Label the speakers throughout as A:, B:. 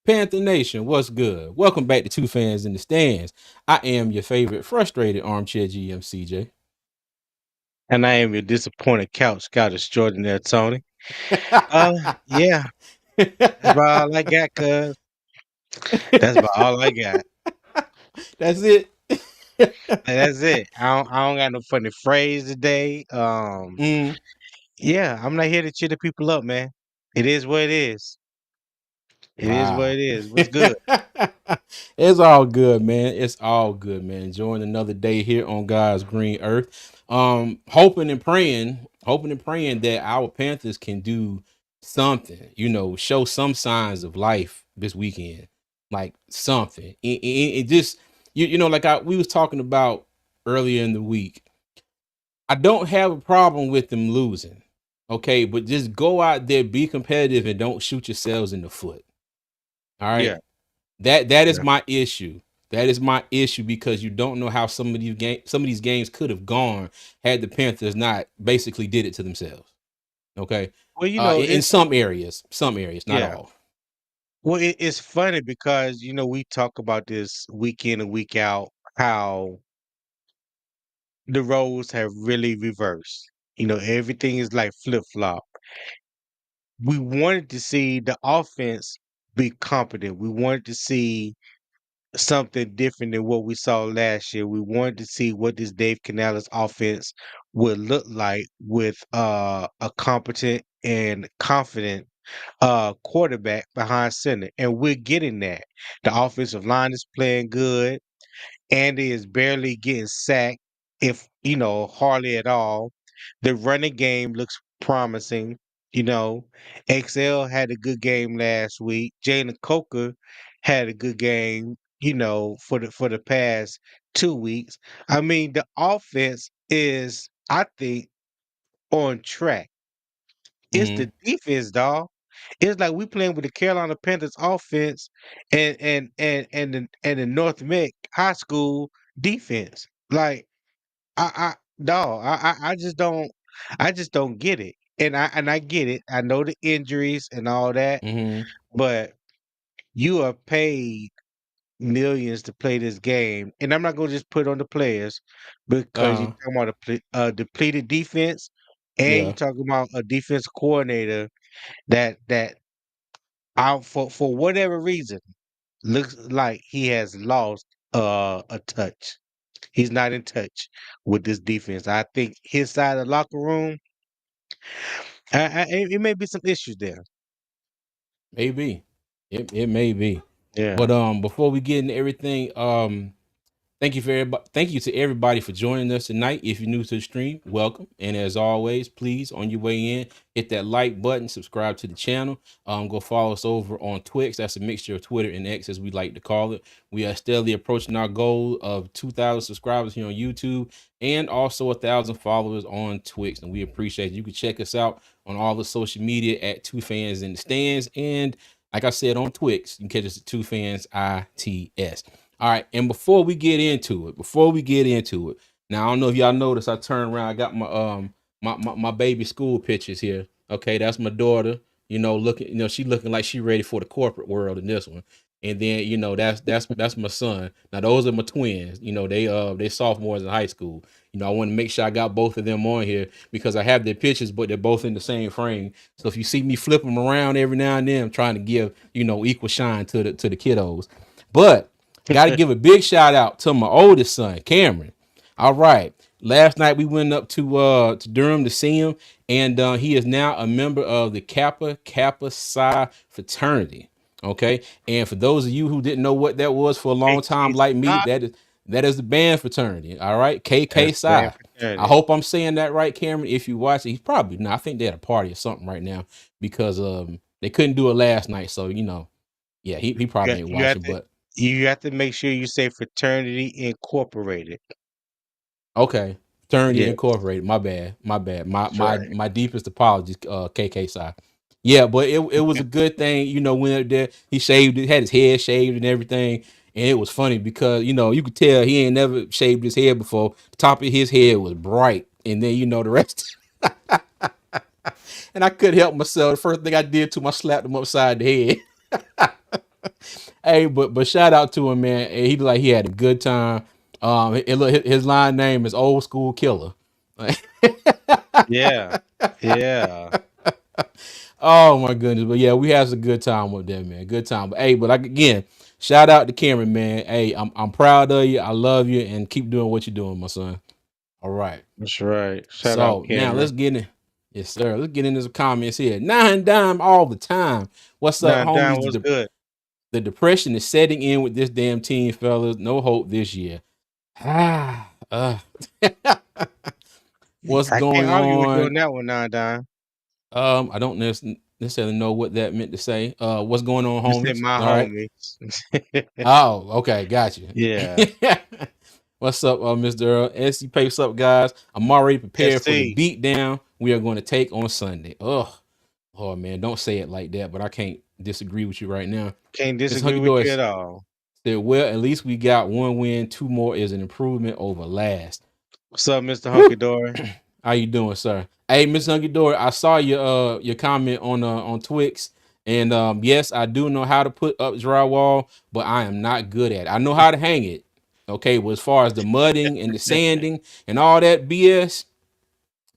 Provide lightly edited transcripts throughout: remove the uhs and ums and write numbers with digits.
A: Panther Nation, what's good? Welcome back to Two Fans in the Stands. I am your favorite frustrated armchair GM CJ.
B: And I am your disappointed couch scout extraordinaire, Tony. Uh, yeah, that's about all I got, cuz. That's about all I got.
A: That's it.
B: And that's it. I don't got no funny phrase today.
A: Mm,
B: Yeah, I'm not here to cheer the people up, man. It is what it is. It is what
A: wow.
B: it is. What's good?
A: It's all good, man. It's all good, man. Enjoying another day here on God's green earth. Hoping and praying that our Panthers can do something, show some signs of life this weekend. Like something. It just like we was talking about earlier in the week. I don't have a problem with them losing. Okay, but just go out there, be competitive, and don't shoot yourselves in the foot. All
B: Yeah,
A: right. That is
B: yeah.
A: my issue. That is my issue because you don't know how some of these games could have gone had the Panthers not basically did it to themselves. Okay.
B: Well,
A: In some areas, not
B: yeah.
A: all.
B: Well, it's funny because we talk about this week in and week out how the roles have really reversed. Everything is like flip flop. We wanted to see the offense be competent. We wanted to see something different than what we saw last year. We wanted to see what this Dave Canales offense would look like with a competent and confident quarterback behind center. And we're getting that. The offensive line is playing good. Andy is barely getting sacked, if hardly at all. The running game looks promising. You know, XL had a good game last week. Jalen Coker had a good game. For the past 2 weeks. I mean, the offense is, I think, on track. It's
A: Hmm.
B: the defense, dog. It's like we playing with the Carolina Panthers offense and the North Mick High School defense. Like I dog, I just don't get it. And I get it. I know the injuries and all that,
A: Hmm.
B: but you are paid millions to play this game, and I'm not gonna just put on the players because you're
A: Uh,
B: talking about a depleted defense, and you're
A: yeah,
B: talking about a defense coordinator that out for whatever reason looks like he has lost a touch. He's not in touch with this defense. I think his side of the locker room, it may be some issues there.
A: maybe. It may be.
B: Yeah.
A: But before we get into everything, thank you for everybody. Thank you to everybody for joining us tonight. If you're new to the stream, welcome. And as always, please on your way in, hit that like button, subscribe to the channel. Go follow us over on Twix. That's a mixture of Twitter and X, as we like to call it. We are steadily approaching our goal of 2,000 subscribers here on YouTube and also 1,000 followers on Twix. And we appreciate it. You can check us out on all the social media at Two Fans in the Stands. And like I said on Twix, you can catch us at Two Fans ITS. All right, and before we get into it, now I don't know if y'all noticed, I turned around, I got my baby school pictures here. Okay, that's my daughter. Looking, she looking like she ready for the corporate world in this one. And then that's my son. Now those are my twins. They sophomores in high school. I want to make sure I got both of them on here because I have their pictures, but they're both in the same frame. So if you see me flip them around every now and then, I'm trying to give equal shine to the kiddos. But got to give a big shout out to my oldest son, Cameron. All right. Last night we went up to Durham to see him, and he is now a member of the Kappa Psi fraternity. Okay, and for those of you who didn't know what that was for a long time,
B: AK's
A: like me,
B: not.
A: that is the band fraternity. All right, KK
B: That's bad
A: Psi. I
B: fraternity.
A: hope I'm saying that right, Cameron. If you watch it, he's probably not. I think they're at a party or something right now because they couldn't do it last night. So yeah, he
B: You
A: probably
B: got
A: ain't
B: you have
A: watching,
B: to
A: but
B: you have to make sure you say fraternity incorporated.
A: okay. Fraternity
B: Yeah,
A: Incorporated. My bad. My bad. My
B: that's
A: my
B: right.
A: my deepest apologies, KK side. Yeah, but it was a good thing, when up there, he shaved it, had his head shaved and everything. And it was funny because, you could tell he ain't never shaved his head before. The top of his head was bright. And then the rest. And I couldn't help myself. The first thing I did to him, I slapped him upside the head. Hey, but shout out to him, man. He like he had a good time. Look, his line name is Old School Killer.
B: Yeah. Yeah.
A: Oh my goodness, but yeah, we had a good time with them, man. Good time. But hey, but like again, shout out to Cameron, man. Hey, I'm proud of you. I love you, and keep doing what you're doing, my son. All right.
B: That's right. Shout out
A: So now
B: Cameron.
A: let's get in. Yes, sir. Let's get into some comments here. Nine dime all the time. What's up,
B: Nah, Don
A: homies?
B: was good.
A: The depression is setting in with this damn team, fellas. No hope this year. Ah, what's
B: I can't
A: going
B: argue with you on
A: on?
B: that one, nah, Don.
A: I don't necessarily know what that meant to say. What's going on,
B: You said
A: homies?
B: my
A: All right.
B: homies.
A: Oh, okay, got you.
B: Yeah.
A: What's up, Mr. Earl? SC Pace up, guys. I'm already prepared for the
B: SC.
A: beat down we are going to take on Sunday. Oh man, don't say it like that, but I can't disagree with you right now.
B: Can't
A: Miss
B: disagree
A: Hunky
B: with you
A: Doris
B: at all.
A: said, well, at least we got one win, two more is an improvement over last.
B: What's up, Mr. Hunky Dory?
A: How you doing, sir? Hey, Miss Hunky Dory, I saw your comment on Twix. And yes, I do know how to put up drywall, but I am not good at it. I know how to hang it. Okay, but as far as the mudding and the sanding and all that BS,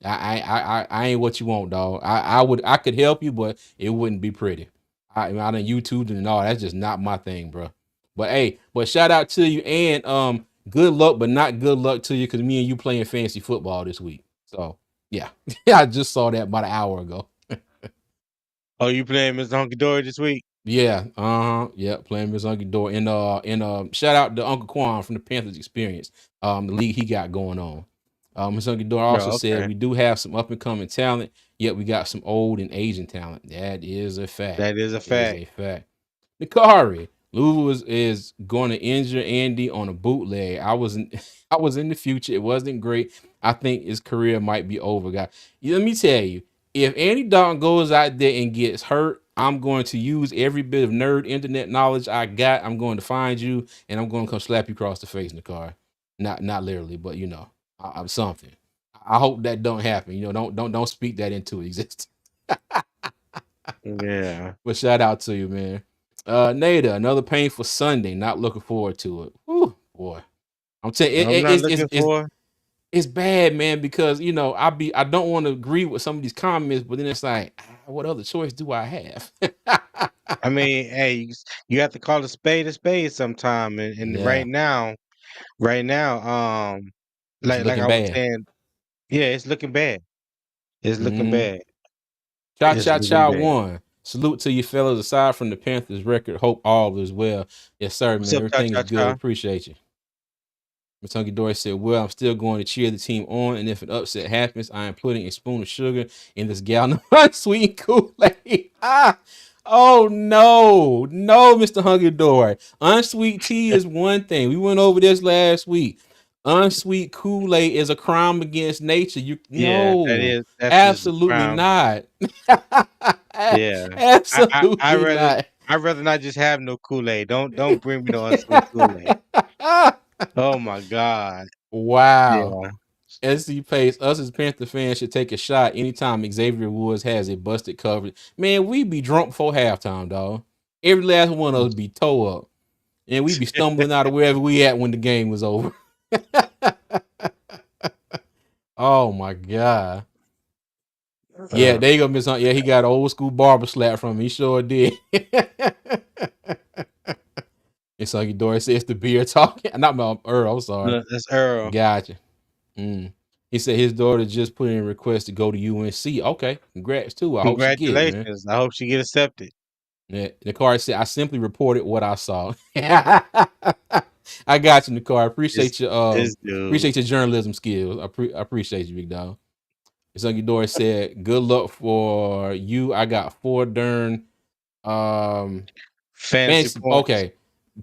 A: I ain't what you want, dog. I could help you, but it wouldn't be pretty. I done YouTube and all. That's just not my thing, bro. But hey, but shout out to you and good luck, but not good luck to you because me and you playing fantasy football this week. So yeah, I just saw that about an hour ago.
B: Oh, you playing Mr. Hunky Dory this week?
A: Yeah, yeah, playing Miss Uncle Door and shout out to Uncle Quan from the Panthers experience, the league he got going on. Miss Uncle Door also
B: Oh,
A: said
B: okay.
A: we do have some up and coming talent, yet we got some old and Asian talent. That is a fact.
B: That is a
A: That is
B: fact.
A: a fact. Nikari, Louisville is going to injure Andy on a bootleg. I was in the future. It wasn't great. I think his career might be over, guys. Let me tell you, if Andy Dalton goes out there and gets hurt, I'm going to use every bit of nerd internet knowledge I got. I'm going to find you and I'm going to come slap you across the face in the car. Not literally, but you know, I'm something. I hope that don't happen. You know, don't speak that into existence.
B: Yeah.
A: But shout out to you, man. Nada, another painful Sunday. Not looking forward to it. Whew, boy. I'm telling you,
B: I'm not looking for.
A: it's bad, man, because you know I don't want to agree with some of these comments, but then it's like, what other choice do I have?
B: I mean, hey, you have to call a spade sometime. And
A: Yeah,
B: right now,
A: it's
B: like
A: looking
B: I was
A: bad.
B: saying, yeah, it's looking bad. It's looking
A: Mm.
B: bad.
A: Cha
B: It's
A: cha
B: looking
A: cha
B: bad.
A: one. Salute to you fellas. Aside from the Panthers record, hope all is well. Yes, sir,
B: What's
A: man.
B: up, Cha
A: Everything is
B: Cha
A: good.
B: Cha?
A: Appreciate you. Miss Hunky Dory said, well, I'm still going to cheer the team on, and if an upset happens, I am putting a spoon of sugar in this gallon of sweet Kool-Aid. Oh no, Mr. Hunky Dory. Unsweet tea is one thing. We went over this last week. Unsweet Kool-Aid is a crime against nature. You
B: Yeah,
A: no,
B: that's just a
A: absolutely
B: crime.
A: not.
B: Yeah. I
A: Absolutely
B: rather
A: not.
B: I'd rather not just have no Kool-Aid. Don't bring me no unsweet Kool-Aid. Oh my God.
A: Wow.
B: Yeah.
A: SC Pace, us as Panther fans should take a shot anytime Xavier Woods has a busted coverage. Man, we be drunk before halftime, dog. Every last one of us be toe up. And we be stumbling out of wherever we at when the game was over. Oh my God. Yeah,
B: Uh,
A: there you go, Miss Hunt. Yeah, he got an old school barber slap from me. He sure did. It's like Doris says the beer talking. Not my Earl, I'm sorry.
B: no, that's Earl.
A: Gotcha. Mm. He said his daughter just put in a request to go to UNC. Okay, congrats too. I hope she get it, man.
B: Congratulations. I hope she get accepted.
A: Yeah, Nicari said I simply reported what I saw. I got you, Nicari.
B: This this dude.
A: Appreciate your journalism skills. I appreciate you, big dog. Sunky Doris said, "Good luck for you. I got 4 darn um
B: Fantasy
A: fantasy.
B: points.
A: Okay,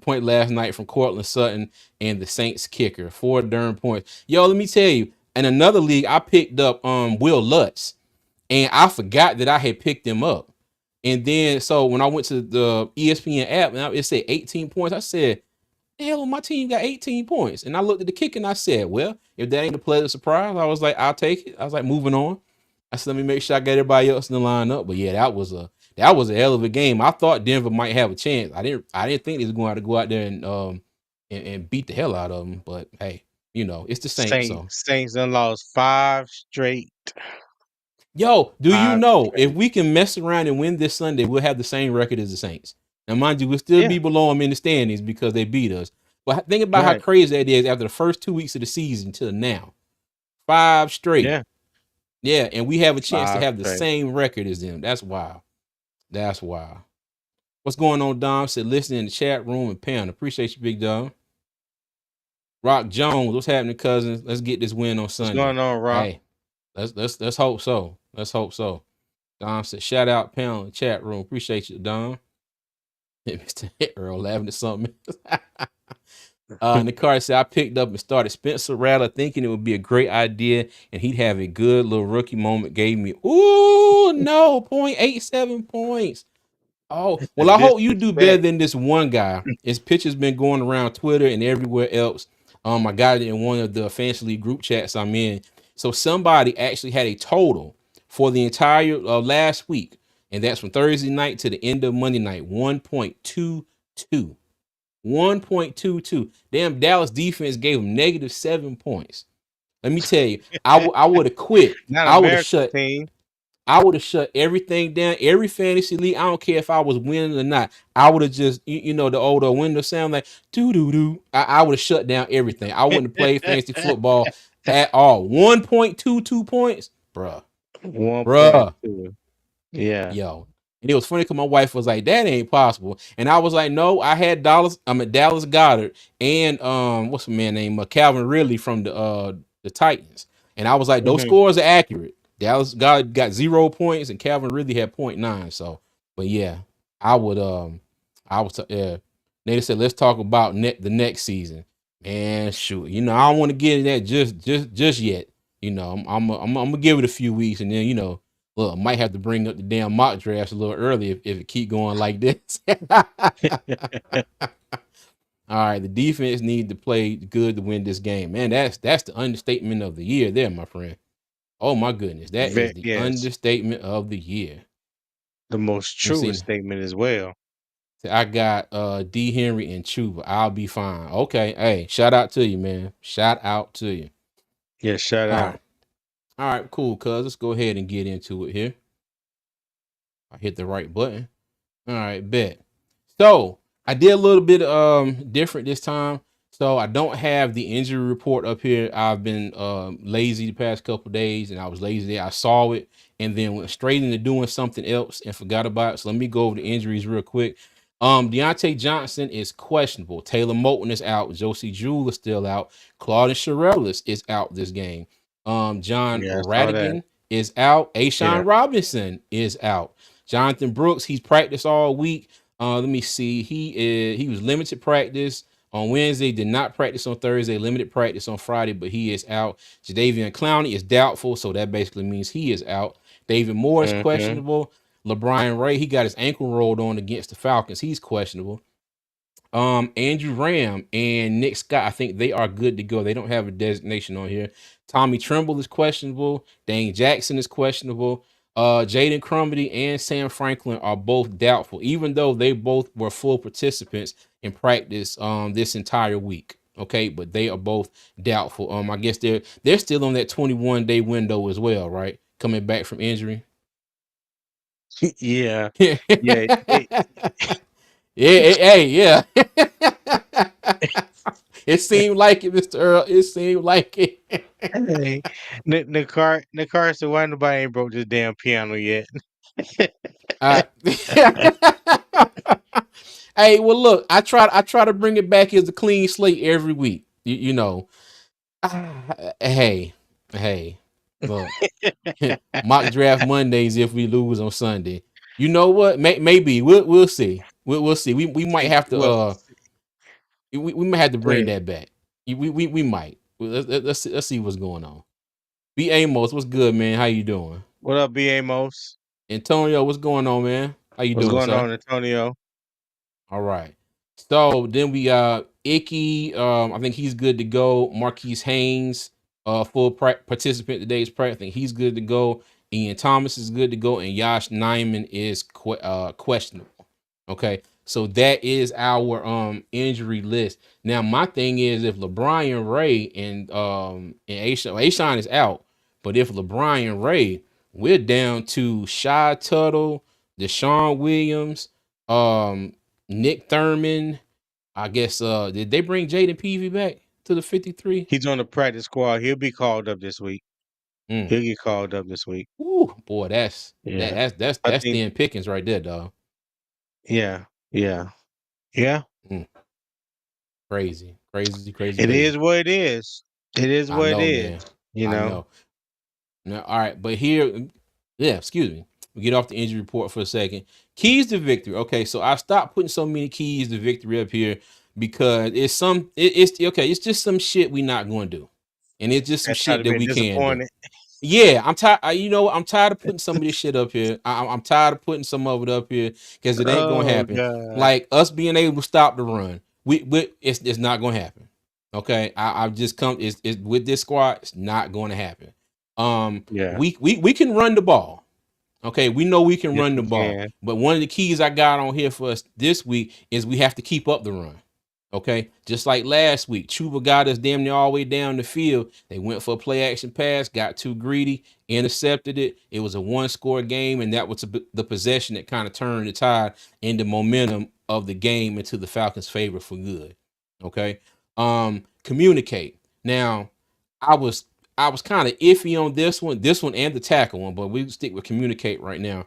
A: point last night from Cortland Sutton and the Saints kicker. 4 darn points. Yo, let me tell you. In another league, I picked up Will Lutz, and I forgot that I had picked him up. And then so when I went to the ESPN app, and it said 18 points. I said, the hell, my team got 18 points. And I looked at the kick and I said, well, if that ain't a pleasant surprise, I was like, I'll take it. I was like, moving on. I said, let me make sure I got everybody else in the lineup. But yeah, that was a hell of a game. I thought Denver might have a chance. I didn't think they was going to go out there and beat the hell out of them. But hey, it's the Saints. So
B: Saints done lost 5 straight.
A: yo, do you
B: 5
A: know if
B: straight.
A: we can mess around and win this Sunday, we'll have the same record as the Saints. Now, mind you, we'll still
B: Yeah,
A: be below them in the standings because they beat us. But think about how
B: right.
A: crazy that is after the first 2 weeks of the season till now. 5 straight.
B: Yeah,
A: Yeah, and we have a chance to
B: 5
A: have the
B: straight.
A: same record as them. That's wild. That's wild. What's going on, Dom? Said listening in the chat room and Pound. Appreciate you, Big Dom. Rock Jones, what's happening, cousins? Let's get this win on
B: What's
A: Sunday.
B: going on, Rock?
A: Hey, let's hope so. Let's hope so. Dom said, shout out Pound in the chat room. Appreciate you, Dom. Mr. Earl laughing at something. And the card said I picked up and started Spencer Rattler thinking it would be a great idea and he'd have a good little rookie moment. Gave me, ooh, no, 0.87 points. Oh,
B: The
A: well, I hope you do better
B: disrespect.
A: than this one guy. His picture's been going around Twitter and everywhere else. I got it in one of the Fantasy League group chats I'm in. So somebody actually had a total for the entire last week, and that's from Thursday night to the end of Monday night, 1.22. 1.22. Damn, Dallas defense gave him -7 points. Let me tell you, I would have quit.
B: Not
A: I would have
B: America's
A: shut
B: team.
A: I would have shut everything down, every fantasy league. I don't care if I was winning or not. I would have just, the old window sound like doo doo doo. I would have shut down everything. I wouldn't have played fantasy football at all. 1.22 points, bruh, bruh,
B: 1.2. Yeah.
A: yo. And it was funny because my wife was like, "That ain't possible," and I was like, "No, I had Dallas. I'm at Dallas Goddard and what's the man name? Calvin Ridley from the Titans." And I was like, "Those
B: Mhm.
A: scores are accurate." Dallas got 0 points and Calvin Ridley had .9. So, but yeah, I would I was yeah. They said let's talk about the next season. Man, shoot, I don't want to get in that just yet. I'm gonna give it a few weeks and then look, I might have to bring up the damn mock drafts a little early if it keep going like this. All right, the defense needs to play good to win this game. Man, that's the understatement of the year there, my friend. Oh my goodness, that is the
B: Yes.
A: understatement of the year.
B: The most
A: Let's
B: truest
A: see.
B: statement as well.
A: So I got D Henry and Chuba. I'll be fine. Okay, hey, shout out to you, man. Shout out to you.
B: Yeah, shout
A: All
B: out.
A: right, all right, cool. Cuz let's go ahead and get into it here. I hit the right button. All right, bet. So I did a little bit different this time. So I don't have the injury report up here. I've been lazy the past couple days, and I was lazy there. I saw it and then went straight into doing something else and forgot about it. So let me go over the injuries real quick. Deontay Johnson is questionable. Taylor Moton is out. Josie Jewell is still out. Claude Shirellis is out this game. John
B: Yeah, I saw that.
A: Radigan is out.
B: Yeah.
A: Ashawn Robinson is out. Jonathan Brooks, he's practiced all week. Let me see. He was limited practice on Wednesday, did not practice on Thursday, limited practice on Friday, but he is out. Jadavion Clowney is doubtful, so that basically means he is out. David Moore is
B: Mhm.
A: questionable. LeBron Ray, he got his ankle rolled on against the Falcons. He's questionable. Andrew Ram and Nick Scott, I think they are good to go. They don't have a designation on here. Tommy Tremble is questionable. Dane Jackson is questionable. Jaden Crumedy and Sam Franklin are both doubtful, even though they both were full participants in practice this entire week. Okay, but they are both doubtful. I guess they're still on that 21-day window as well, right? Coming back from injury.
B: Yeah.
A: Yeah,
B: Yeah.
A: hey, yeah. It seemed like it, Mr. Earl. It seemed like it.
B: Hey, the car said, "Why nobody ain't broke this damn piano yet?"
A: Uh, hey, well, look, I try to bring it back as a clean slate every week. You know, hey, hey, look, mock draft Mondays if we lose on Sunday. You know what? Maybe we'll see. We'll see. We might have to
B: Well,
A: we might have to bring
B: wait.
A: that back. We might. Let's see what's going on. B Amos, what's good, man? How you doing?
B: What up, B. Amos?
A: Antonio, what's going on, man? How you
B: What's
A: doing,
B: going
A: sir?
B: on, Antonio?
A: All right. So then we got Icky. I think he's good to go. Marquise Haynes, full participant today's practice. I think he's good to go. Ian Thomas is good to go, and Josh Nyman is questionable. Okay, so that is our injury list. Now, my thing is if LeBron Ray and Ashawn is out, but if LeBron and Ray, we're down to Shy Tuttle, Deshaun Williams, um, Nick Thurman. I guess did they bring Jaden Peavy back to the 53?
B: He's on the practice squad. He'll be called up this week.
A: Mm.
B: He'll get called up this week.
A: Ooh, boy, that's that,
B: Yeah.
A: that's that's
B: I
A: that's
B: think
A: thin pickings right there, dog.
B: yeah. Yeah. Yeah.
A: Mm. Crazy, crazy, crazy,
B: It
A: crazy.
B: is what it is. It is
A: I
B: what it
A: know,
B: is,
A: man.
B: you
A: I
B: know?
A: know. Now, all right, but here, yeah, excuse me. We get off the injury report for a second. Keys to victory. Okay, so I stopped putting so many keys to victory up here because it's okay. It's just some shit we not going to do, and it's just some
B: That's how
A: shit
B: to
A: that
B: be
A: we can do.
B: disappointed.
A: Yeah, I'm tired. You know, I'm tired of putting some of this shit up here. I'm tired of putting some of it up here because it ain't gonna
B: Oh
A: happen.
B: god.
A: Like us being able to stop the run, it's not gonna happen. Okay, I've just come. It's with this squad. It's not going to happen.
B: Yeah.
A: We can run the ball. Okay, we know we can
B: Yes,
A: run the
B: we
A: ball,
B: can.
A: but one of the keys I got on here for us this week is we have to keep up the run. Okay, just like last week, Chuba got us damn near all the way down the field. They went for a play action pass, got too greedy, intercepted it. It was a one score game, and that was the possession that kind of turned the tide and the momentum of the game into the Falcons' favor for good. Okay, communicate. Now, I was I was kind of iffy on this one and the tackle one, but we stick with communicate right now.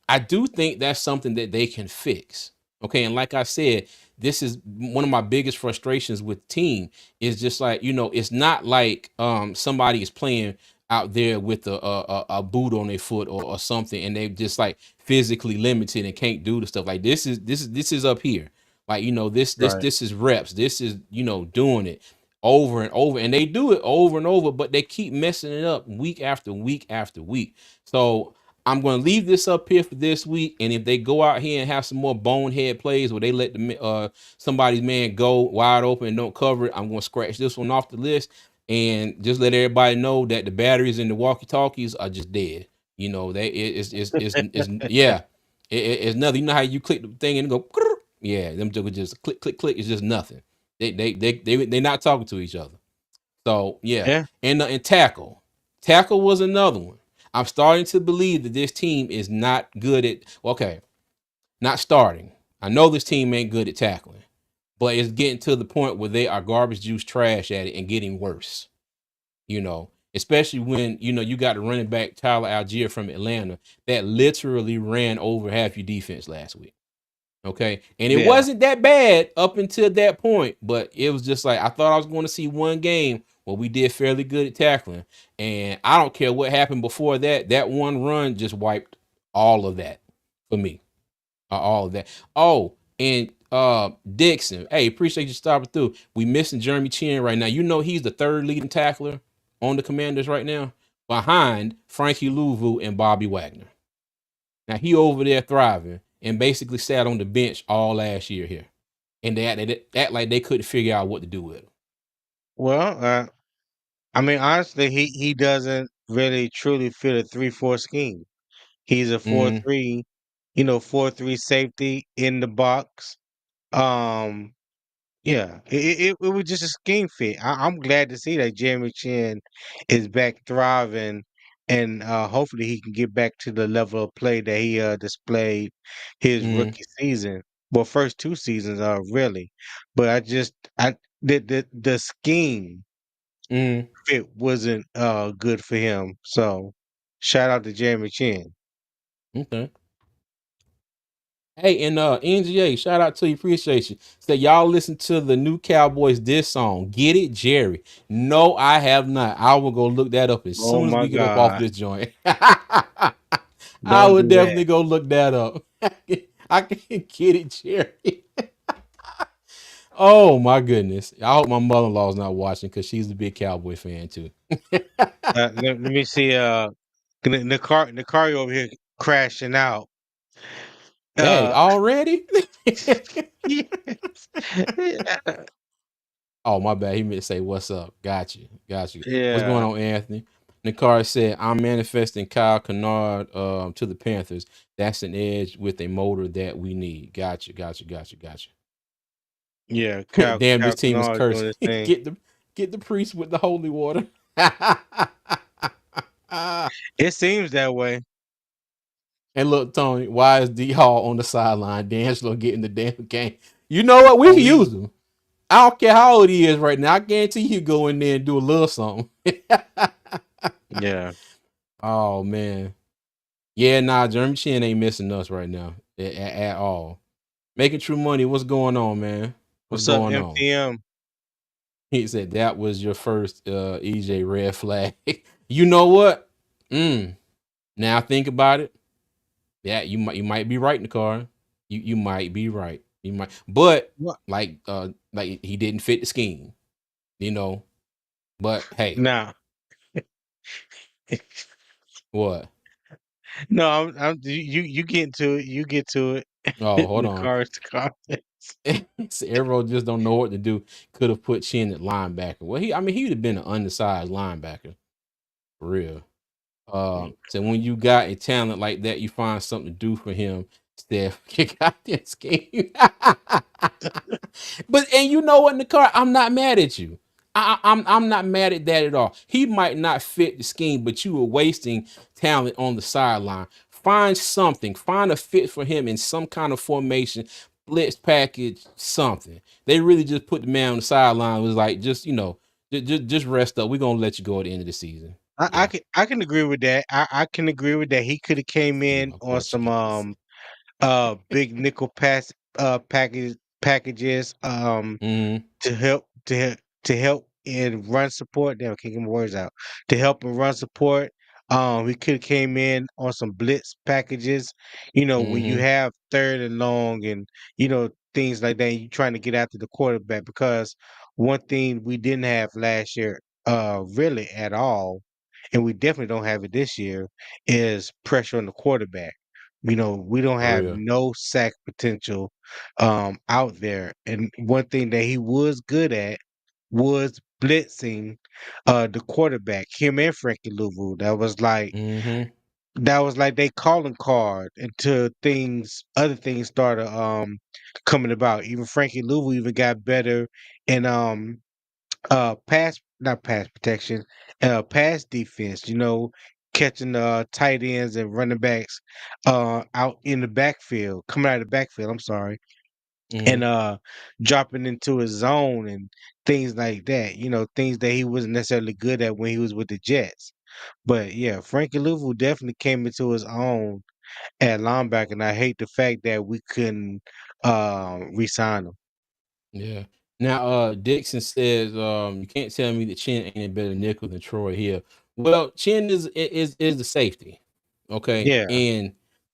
A: I do think that's something that they can fix. Okay, and like I said, this is one of my biggest frustrations with team is just like it's not like somebody is playing out there with a boot on their foot or something, and they just like physically limited and can't do the stuff like this is up here. Like this this
B: Right.
A: this is reps. This is doing it over and over, and they do it over and over, but they keep messing it up week after week after week. So I'm going to leave this up here for this week, and if they go out here and have some more bonehead plays where they let somebody's man go wide open and don't cover it, I'm going to scratch this one off the list and just let everybody know that the batteries in the walkie-talkies are just dead. They it's yeah, it's nothing. You know how you click the thing and go, yeah, them just click click click. It's just nothing. They're not talking to each other. So yeah,
B: Yeah.
A: and tackle. Tackle was another one. I'm starting to believe that this team is not good at okay, not starting. I know this team ain't good at tackling, but it's getting to the point where they are garbage juice trash at it and getting worse. Especially when you got the running back Tyler Algier from Atlanta that literally ran over half your defense last week. Okay. And it
B: Yeah.
A: wasn't that bad up until that point, but it was just like I thought I was going to see one game where we did fairly good at tackling. And I don't care what happened before that. That one run just wiped all of that for me. All of that. Oh, and Dixon. Hey, appreciate you stopping through. We missing Jeremy Chinn right now. He's the third leading tackler on the Commanders right now, behind Frankie Louvu and Bobby Wagner. Now he over there thriving and basically sat on the bench all last year here, and they act like they couldn't figure out what to do with him.
B: Well, I mean, honestly, he doesn't really truly fit a 3-4 scheme. He's a
A: Mm,
B: 4-3, 4-3 safety in the box. Um, yeah, it was just a scheme fit. I'm glad to see that Jeremy Chin is back thriving, and hopefully he can get back to the level of play that he displayed his
A: mm,
B: rookie season. Well, first two seasons are really, but I the scheme
A: mm.
B: fit wasn't good for him. So shout out to Jeremy Chin.
A: Okay. Hey, and NGA, shout out to you, appreciate you. Say y'all listen to the new Cowboys diss song, "Get It, Jerry." No, I have not. I will go look that up as
B: Oh
A: soon as
B: my
A: we get up off
B: God.
A: this joint. I
B: Don't
A: would
B: do that.
A: definitely go look that up. I can get it, Jerry. Oh my goodness. I hope my mother-in-law is not watching because she's a big Cowboy fan too.
B: Let me see. The car over here crashing out.
A: Dang,
B: Uh,
A: already?
B: yes. Yeah.
A: Oh, my bad. He meant to say what's up. Got you. Got you. What's going
B: Yeah.
A: on, Anthony? Nicard said, "I'm manifesting Kyle Kennard to the Panthers. That's an edge with a motor that we need." Gotcha, gotcha, gotcha, gotcha.
B: Yeah,
A: Damn, this
B: Cal
A: team is
B: Kennard doing
A: cursed.
B: his thing.
A: Get the priest with the holy water.
B: It seems that way.
A: And look, Tony, why is D Hall on the sideline? D'Angelo getting the damn game. You know what? We
B: Oh,
A: can use him. I don't care how old he is right now. I guarantee he go in there and do a little something.
B: yeah.
A: Oh man. Yeah, nah, Jeremy Chinn ain't missing us right now at all. Making true money. What's going on, man? What's
B: What's up,
A: going on?
B: MTM?
A: He said that was your first EJ red flag. You know what? Now think about it. Yeah, you might be right in the car. You might be right. You might, but
B: What?
A: like he didn't fit the scheme, you know. But hey,
B: Nah.
A: what?
B: No, you get to it. You get to it.
A: Oh, hold
B: The
A: on.
B: cards, the cards.
A: Arrow just don't know what to do. Could have put Chin at linebacker. Well, he would have been an undersized linebacker for real. So when you got a talent like that, you find something to do for him. Steph, you got this game. But and you know what, in the car, I'm not mad at you. I'm not mad at that at all. He might not fit the scheme, but you were wasting talent on the sideline. Find something, find a fit for him in some kind of formation, blitz package, something. They really just put the man on the sideline. It was like, just rest up. We're gonna let you go at the end of the season. Yeah.
B: I can agree with that. I can agree with that. He could have came
A: Excuse
B: in
A: my
B: on some
A: Portuguese.
B: big nickel pass packages
A: Mm-hmm.
B: to help in run support. Damn, I can't get my words out. To help in run support. We could have came in on some blitz packages. You know, when you
A: Mm-hmm.
B: have third and long and things like that, you trying to get after the quarterback because one thing we didn't have last year, really at all, and we definitely don't have it this year, is pressure on the quarterback. You know, we don't
A: For
B: have
A: real.
B: no sack potential out there. And one thing that he was good at was blitzing the quarterback, him and Frankie Louvu.
A: Mm-hmm.
B: That was like they calling card until other things started coming about. Even Frankie Louvu even got better in pass not pass protection, pass defense, catching tight ends and running backs out in the backfield, coming out of the backfield, I'm sorry,
A: Mm-hmm.
B: and dropping into his zone and things like that, things that he wasn't necessarily good at when he was with the Jets. But yeah, Frankie Louvu definitely came into his own at linebacker, and I hate the fact that we couldn't re-sign him.
A: Yeah. Now, Dixon says, you can't tell me that Chin ain't a better nickel than Troy Hill. Well, Chin is the safety, okay,
B: Yeah,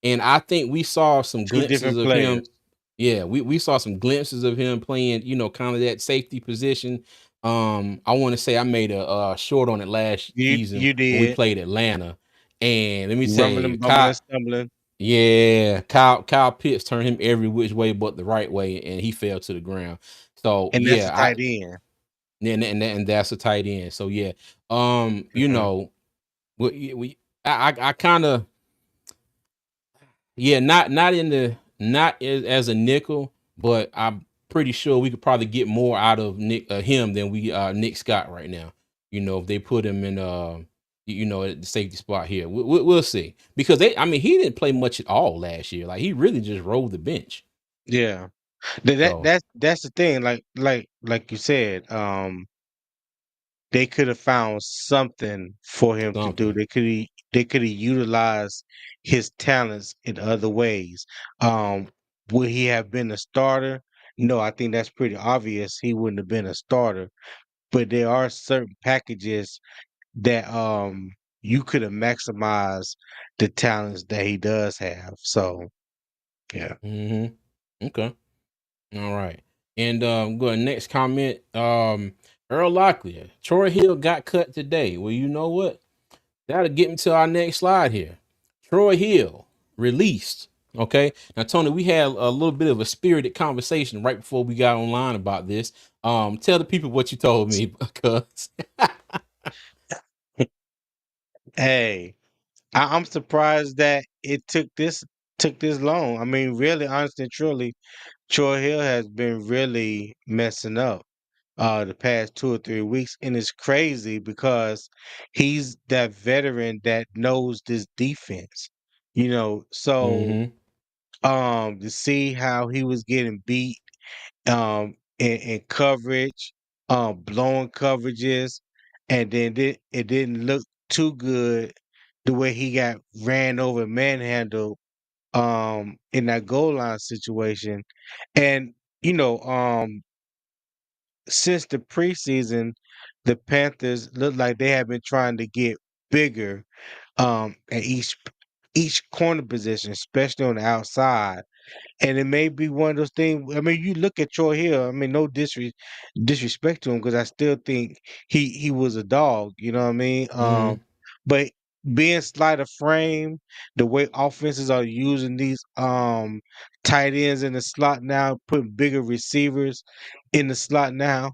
A: and I think we saw some
B: two
A: glimpses
B: different
A: of him.
B: players.
A: Yeah, we saw some glimpses of him playing, kind of that safety position. I want to say I made a short on it last season
B: You
A: when we
B: did.
A: played Atlanta, and let me tell you,
B: Rumbling, bumbling, stumbling.
A: yeah, Kyle Pitts turned him every which way but the right way, and he fell to the ground. So
B: And that's a
A: yeah,
B: tight end.
A: and that's a tight end. So yeah,
B: Mhm.
A: I kind of not in the not as a nickel, but I'm pretty sure we could probably get more out of him than we Nick Scott right now. If they put him in at the safety spot here, we'll see because he didn't play much at all last year. Like he really just rolled the bench.
B: Yeah.
A: So
B: That's the thing. Like you said, they could have found something for him to do.
A: something.
B: They could have utilized his talents in other ways. Would he have been a starter? No, I think that's pretty obvious. He wouldn't have been a starter. But there are certain packages that you could have maximized the talents that he does have. So yeah.
A: hmm Okay. All right. And go ahead, next comment. Earl Locklear, Troy Hill got cut today. Well, you know what? That'll get me to our next slide here. Troy Hill released. Okay. Now, Tony, we had a little bit of a spirited conversation right before we got online about this. Tell the people what you told me because
B: Hey, I'm surprised that it took this long. I mean, really, honestly and truly, Troy Hill has been really messing up the past 2 or 3 weeks, and it's crazy because he's that veteran that knows this defense. So
A: Mm-hmm.
B: to see how he was getting beat in coverage, blowing coverages, and then it didn't look too good the way he got ran over, and manhandled in that goal line situation. And you know, since the preseason, the Panthers look like they have been trying to get bigger at each corner position, especially on the outside. And it may be one of those things. I mean, you look at Troy Hill. I mean, no disrespect to him, because I still think he was a dog. You know what I mean?
A: Mm-hmm.
B: But being slight of frame, the way offenses are using these tight ends in the slot now, putting bigger receivers in the slot now,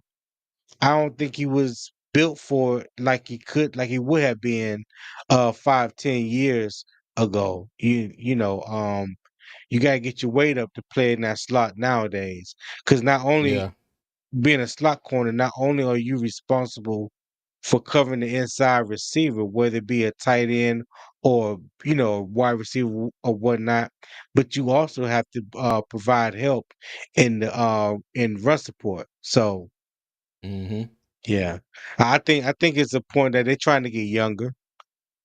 B: I don't think he was built for it like he would have been 5, 10 years ago. You gotta get your weight up to play in that slot nowadays. Because not only
A: Yeah.
B: being a slot corner, not only are you responsible for covering the inside receiver, whether it be a tight end or a wide receiver or whatnot, but you also have to provide help in run support. So
A: Mm-hmm.
B: yeah, I think it's a point that they're trying to get younger.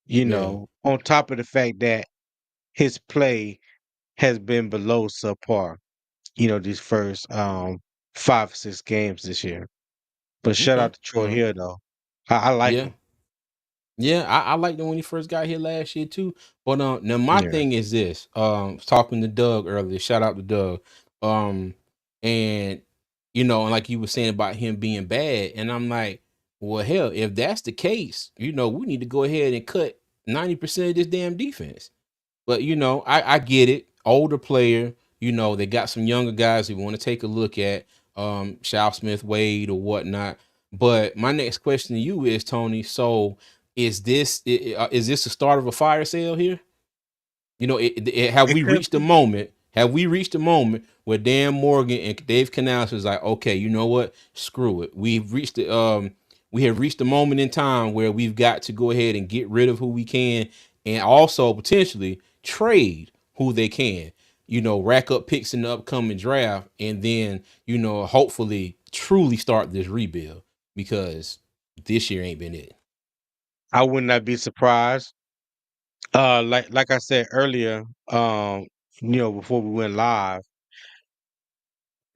A: Yeah.
B: On top of the fact that his play has been below subpar. These first 5 or 6 games this year. But shout
A: Okay.
B: out to
A: All
B: Troy
A: right.
B: Hill though. I like
A: Yeah.
B: him.
A: Yeah, I liked him when he first got here last year too. But now my
B: Yeah.
A: thing is this. Talking to Doug earlier, shout out to Doug. Um, and and like you were saying about him being bad, and I'm like, well, hell, if that's the case, we need to go ahead and cut 90% of this damn defense. But I get it. Older player, they got some younger guys who want to take a look at Shao Smith Wade or whatnot. But my next question to you is, Tony, so is this the start of a fire sale here? Have
B: It
A: we
B: could
A: reached a
B: be.
A: moment? Have we reached a moment where Dan Morgan and Dave Canales was like, okay, you know what? Screw it. We have reached a moment in time where we've got to go ahead and get rid of who we can, and also potentially trade who they can. Rack up picks in the upcoming draft, and then hopefully truly start this rebuild, because this year ain't been it.
B: I would not be surprised. Like I said earlier, before we went live,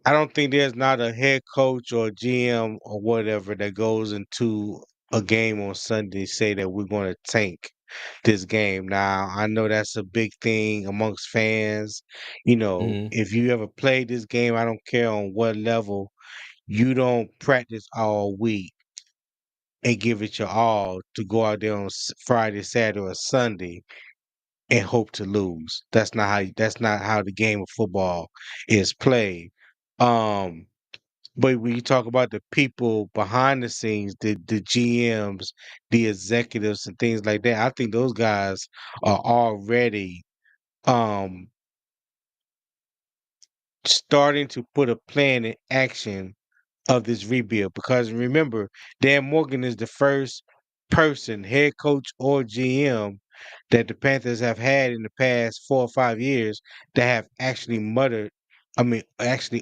B: I don't think there's not a head coach or GM or whatever that goes into a game on Sunday say that we're going to tank this game. Now, I know that's a big thing amongst fans.
A: Hmm.
B: If you ever played this game, I don't care on what level, you don't practice all week and give it your all to go out there on Friday, Saturday, or Sunday and hope to lose. That's not how the game of football is played. Um, but when you talk about the people behind the scenes, the GMs, the executives, and things like that, I think those guys are already um starting to put a plan in action of this rebuild. Because remember, Dan Morgan is the first person, head coach or GM, that the Panthers have had in the past 4 or 5 years that have actually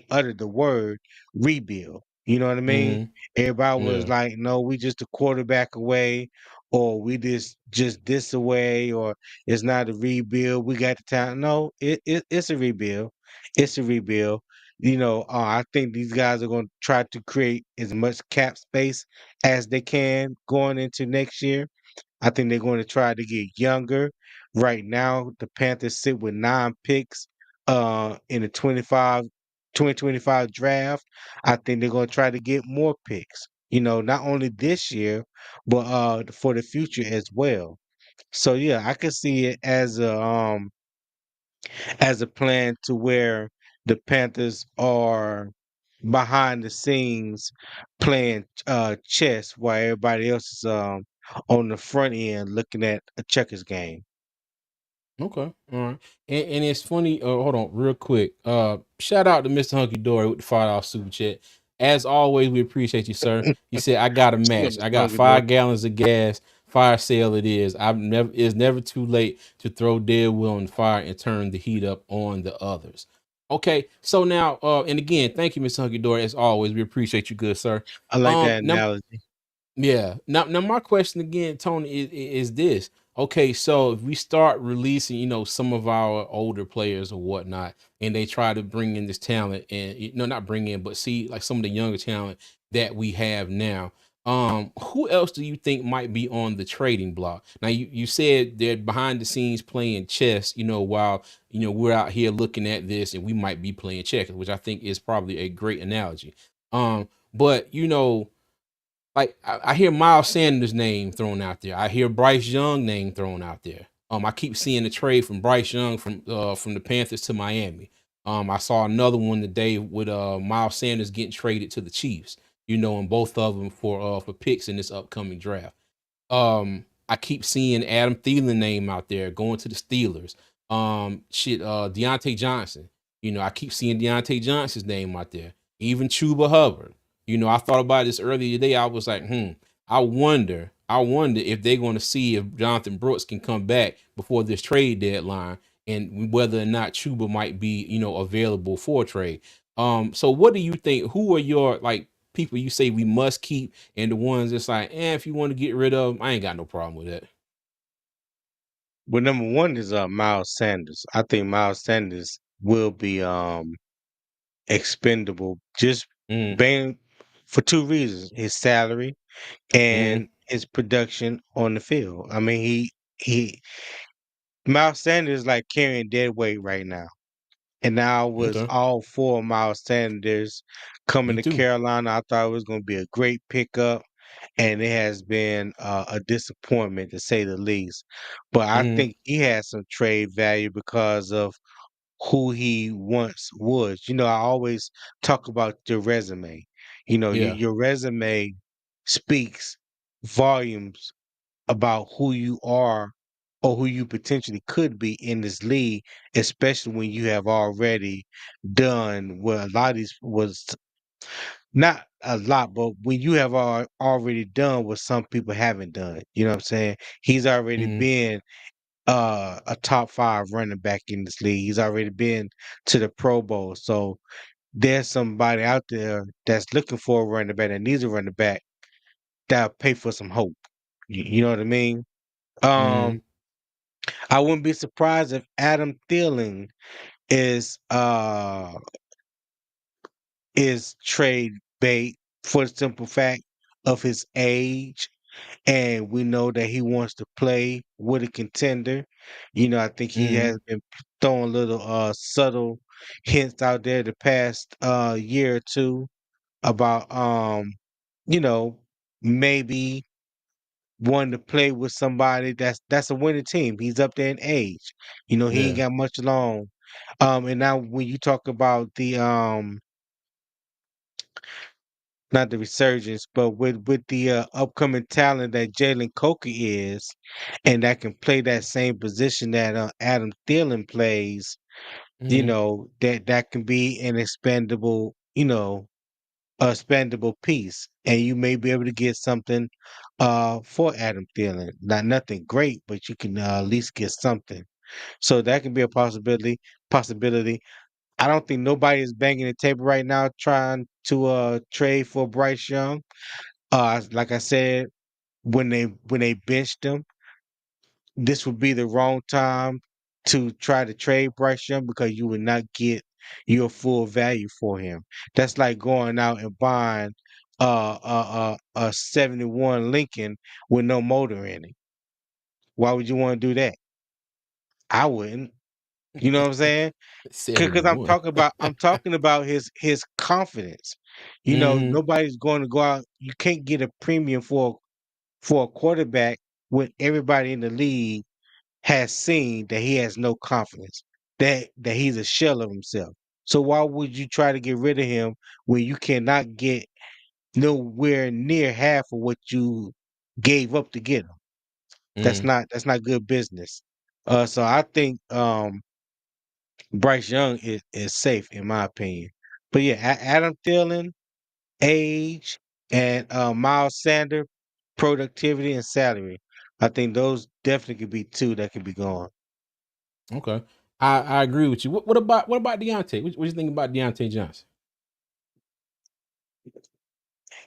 B: uttered the word rebuild. You know what I mean?
A: Hmm.
B: Everybody was
A: Yeah.
B: like, no, we just a quarterback away, or we just this away, or it's not a rebuild. We got the talent. No, it's a rebuild. It's a rebuild. I think these guys are going to try to create as much cap space as they can going into next year. I think they're going to try to get younger. Right now, the Panthers sit with 9 picks in the 2025 draft. I think they're going to try to get more picks, not only this year, but for the future as well. So yeah, I can see it as a plan to where the Panthers are behind the scenes playing chess while everybody else is on the front end looking at a checkers game.
A: Okay, all right. And it's funny. Hold on, real quick. Shout out to Mr. Hunky Dory with the $5 super chat. As always, we appreciate you, sir. He said, "I got a
B: Yeah,
A: match.
B: Mr.
A: I got
B: Hungry Boy.
A: 5 gallons of gas. Fire sale it is. I've never. It's never too late to throw dead wood on the fire and turn the heat up on the others." Okay, so now, and again, thank you, Mr. Hunky Dory. As always, we appreciate you, good sir.
B: I like that
A: Now
B: analogy.
A: yeah. Now my question again, Tony, is this. Okay, so if we start releasing, some of our older players or whatnot, and they try to bring in this talent and not bring in, but see like some of the younger talent that we have now. Who else do you think might be on the trading block? Now you said they're behind the scenes playing chess, while we're out here looking at this and we might be playing checkers, which I think is probably a great analogy. But like I hear Miles Sanders' name thrown out there. I hear Bryce Young name thrown out there. I keep seeing the trade from Bryce Young from the Panthers to Miami. I saw another one today with Miles Sanders getting traded to the Chiefs. And both of them for picks in this upcoming draft. I keep seeing Adam Thielen name out there going to the Steelers. Deontay Johnson. I keep seeing Deontay Johnson's name out there. Even Chuba Hubbard. I thought about this earlier today. I was like, I wonder if they're going to see if Jonathan Brooks can come back before this trade deadline and whether or not Chuba might be, available for trade. So what do you think? Who are your like people you say we must keep, and the ones that's like, if you want to get rid of them, I ain't got no problem with that.
B: Well, number one is Miles Sanders. I think Miles Sanders will be expendable just
A: Mm,
B: being for two reasons: his salary
A: mm,
B: and his production on the field. I mean, he Miles Sanders is like carrying dead weight right now. And I was
A: okay.
B: all for Miles Sanders coming
A: Me
B: to
A: too.
B: Carolina. I thought it was going to be a great pickup, and it has been a disappointment to say the least. But I
A: Mm,
B: think he has some trade value because of who he once was. I always talk about your resume.
A: yeah.
B: Your resume speaks volumes about who you are or who you potentially could be in this league, especially when you have already done what a lot of these was not a lot, but when you have already done what some people haven't done. You know what I'm saying? He's already
A: Mm,
B: been a top five running back in this league. He's already been to the Pro Bowl. So there's somebody out there that's looking for a running back that needs a running back that'll pay for some hope. You know what I mean?
A: mm,
B: Um, I wouldn't be surprised if Adam Thielen is uh is trade bait for the simple fact of his age, and we know that he wants to play with a contender. I think he
A: mm,
B: has been throwing little subtle hints out there the past year or two about you know, maybe wanting to play with somebody that's a winning team. He's up there in age. He ain't
A: yeah.
B: got much long. And now when you talk about the not the resurgence, but with the upcoming talent that Jalen Coker is, and that can play that same position that Adam Thielen plays,
A: Mm,
B: that can be an expendable, a spendable piece, and you may be able to get something for Adam Thielen. Not nothing great, but you can at least get something. So that can be a possibility. Possibility. I don't think nobody is banging the table right now trying to trade for Bryce Young. Like I said, when they benched him, this would be the wrong time to try to trade Bryce Young because you would not get your full value for him. That's like going out and buying a 71 Lincoln with no motor in it. Why would you want to do that? I wouldn't. You know what I'm saying? Because
A: $71.
B: I'm talking about his confidence.
A: Mm,
B: Nobody's going to go out. You can't get a premium for a quarterback when everybody in the league has seen that he has no confidence, that he's a shell of himself. So why would you try to get rid of him when you cannot get nowhere near half of what you gave up to get him.
A: Mm-hmm.
B: That's not good business. So I think Bryce Young is safe in my opinion. But yeah, Adam Thielen, age, and Miles Sanders, productivity and salary. I think those definitely could be two that could be gone.
A: Okay. I agree with you. What about Deontay? What you think about Deontay Johnson?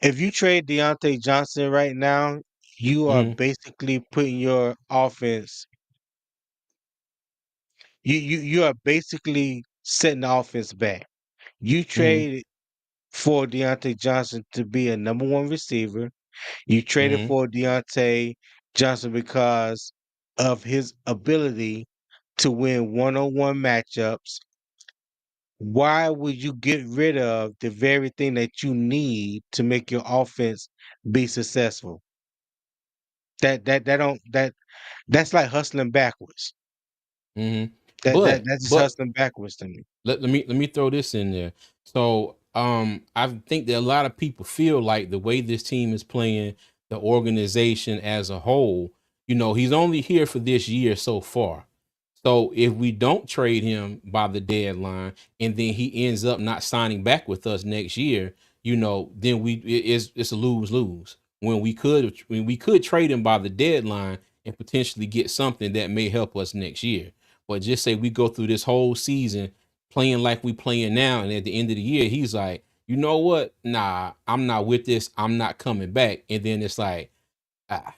B: If you trade Deontay Johnson right now, you are
A: Mm-hmm.
B: basically putting your offense. You are basically setting the offense back. You
A: Mm-hmm.
B: traded for Deontay Johnson to be a number one receiver. You traded
A: Mm-hmm.
B: for Deontay Johnson because of his ability to win one-on-one matchups. Why would you get rid of the very thing that you need to make your offense be successful? That don't that's like hustling backwards.
A: Mm-hmm.
B: That's just
A: But
B: hustling backwards to me.
A: let me throw this in there. So I think that a lot of people feel like the way this team is playing, the organization as a whole, he's only here for this year so far. So if we don't trade him by the deadline and then he ends up not signing back with us next year, then it's a lose-lose. When we could trade him by the deadline and potentially get something that may help us next year. But just say we go through this whole season playing like we playing now, and at the end of the year, he's like, you know what? Nah, I'm not with this. I'm not coming back. And then it's like, ah,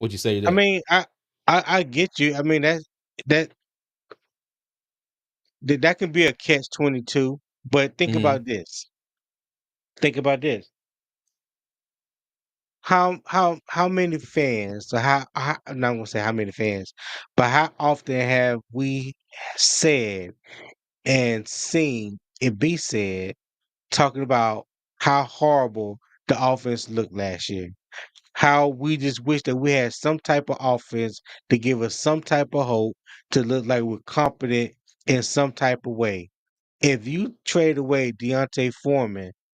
A: what you say to
B: I
A: that?
B: mean, I get you. I mean that that can be a catch 22. But think
A: Mm-hmm.
B: about this. Think about this. How many fans? Or I'm not gonna say how many fans, but how often have we said and seen it be said talking about how horrible the offense looked last year? How we just wish that we had some type of offense to give us some type of hope to look like we're competent in some type of way. If you trade away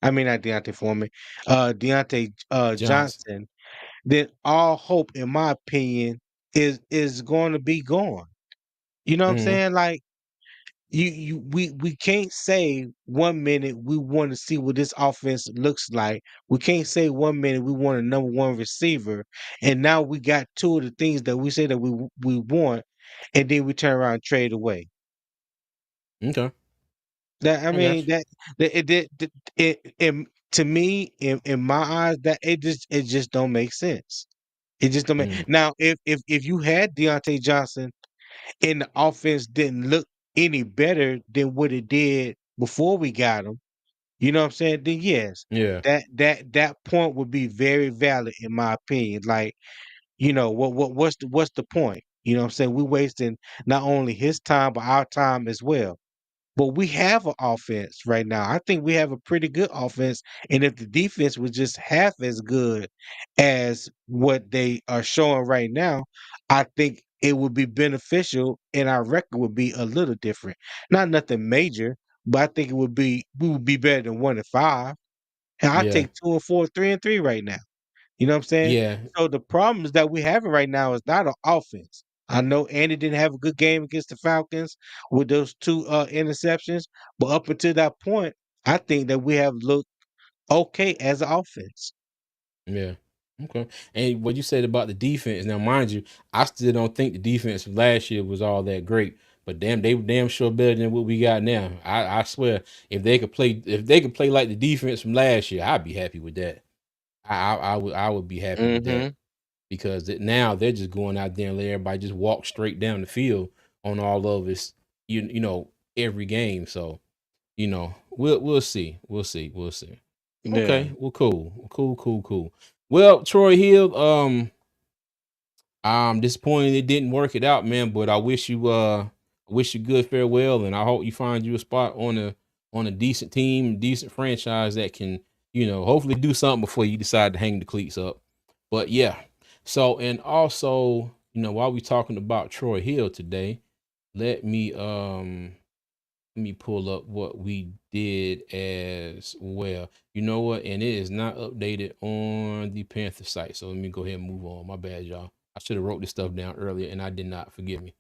B: I mean not Deontay Foreman, Deontay
A: Johnson.
B: Johnson, then all hope, in my opinion, is going to be gone. You know what I'm
A: Mm-hmm.
B: saying? Like we can't say 1 minute we want to see what this offense looks like. We can't say 1 minute we want a number one receiver, and now we got two of the things that we say that we want, and then we turn around and trade away.
A: Okay.
B: That I
A: I got
B: mean it to me in my eyes that it just don't make sense. It just don't
A: you.
B: make now if you had Deontay Johnson and the offense didn't look any better than what it did before we got him, you know what I'm saying? Then yes,
A: Yeah.
B: that point would be very valid in my opinion. Like, what's the point? You know what I'm saying? We're wasting not only his time but our time as well. But we have an offense right now. I think we have a pretty good offense. And if the defense was just half as good as what they are showing right now, I think it would be beneficial and our record would be a little different. Not nothing major, but I think we would be better than 1-5. And I
A: Yeah.
B: take 2-4, 3-3 right now. You know what I'm saying?
A: Yeah.
B: So the problems that we having right now is not an offense. I know Andy didn't have a good game against the Falcons with those two interceptions, but up until that point, I think that we have looked okay as an offense.
A: Yeah. Okay. And what you said about the defense, now mind you, I still don't think the defense from last year was all that great. But damn, they were damn sure better than what we got now. I swear, if they could play like the defense from last year, I'd be happy with that. I would be happy with that
B: Mm-hmm.
A: because now they're just going out there and let everybody just walk straight down the field on all of us, every game. So we'll see, we'll see.
B: Yeah.
A: Okay, well, cool. Well, Troy Hill, I'm disappointed it didn't work it out, man. But I wish you good farewell, and I hope you find you a spot on a decent team, decent franchise that can, hopefully do something before you decide to hang the cleats up. But yeah, so and also, while we talking about Troy Hill today, let me Let me pull up what we did as well. You know what? And it is not updated on the Panther site. So let me go ahead and move on. My bad, y'all. I should have wrote this stuff down earlier and I did not. Forgive me.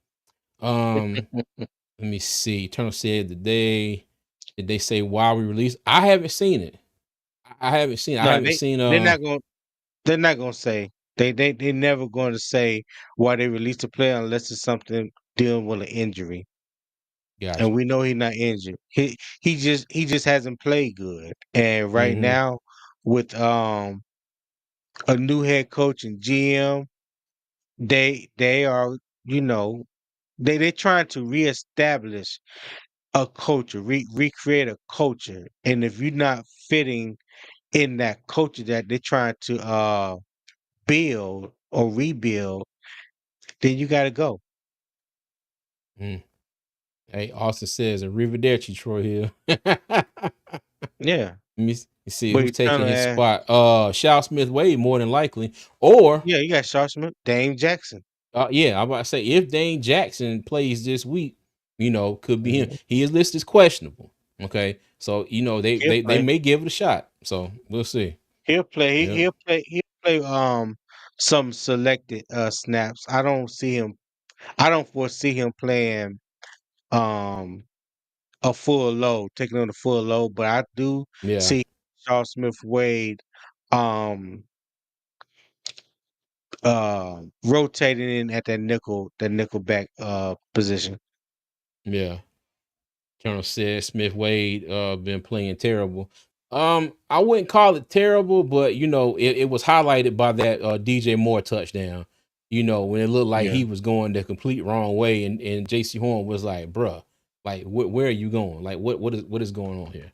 A: Um, let me see. Eternal said did they say why we released? I haven't seen it. I haven't seen. I
B: No,
A: haven't seen.
B: they're not gonna they're not gonna say they never going to say why they released the player unless it's something dealing with an injury. And
A: Gotcha.
B: we know he's not injured. He just hasn't played good. And right
A: Mm-hmm.
B: now, with a new head coach and GM, they are you know they're trying to reestablish a culture, recreate a culture. And if you're not fitting in that culture that they're trying to build or rebuild, then you got to go.
A: Mm. Hey, Austin says, "Arrivederci, Troy Hill." Let
B: Yeah,
A: me see
B: but
A: who's taking
B: Eternal
A: his
B: ass.
A: spot. Shao Smith Wade more than likely, or
B: Yeah, you got Schwarzman, Dame Jackson.
A: yeah, I'm about to say if Dane Jackson plays this week, could be him.
B: Mhm.
A: He is listed as questionable. Okay, so they
B: He'll
A: they they
B: play.
A: may give it a shot. So we'll see.
B: He'll play.
A: Yeah,
B: He'll play. Some selected snaps. I don't see him. I don't foresee him playing um a full load, taking on a full load. But I do
A: yeah,
B: see Charles Smith Wade um rotating in at that nickel back position.
A: yeah. Colonel said Smith Wade been playing terrible. I wouldn't call it terrible, but it was highlighted by that DJ Moore touchdown. When it looked like
B: Yeah.
A: he was going the complete wrong way, and JC Horn was like, "Bruh, like where are you going? Like what is going on here?"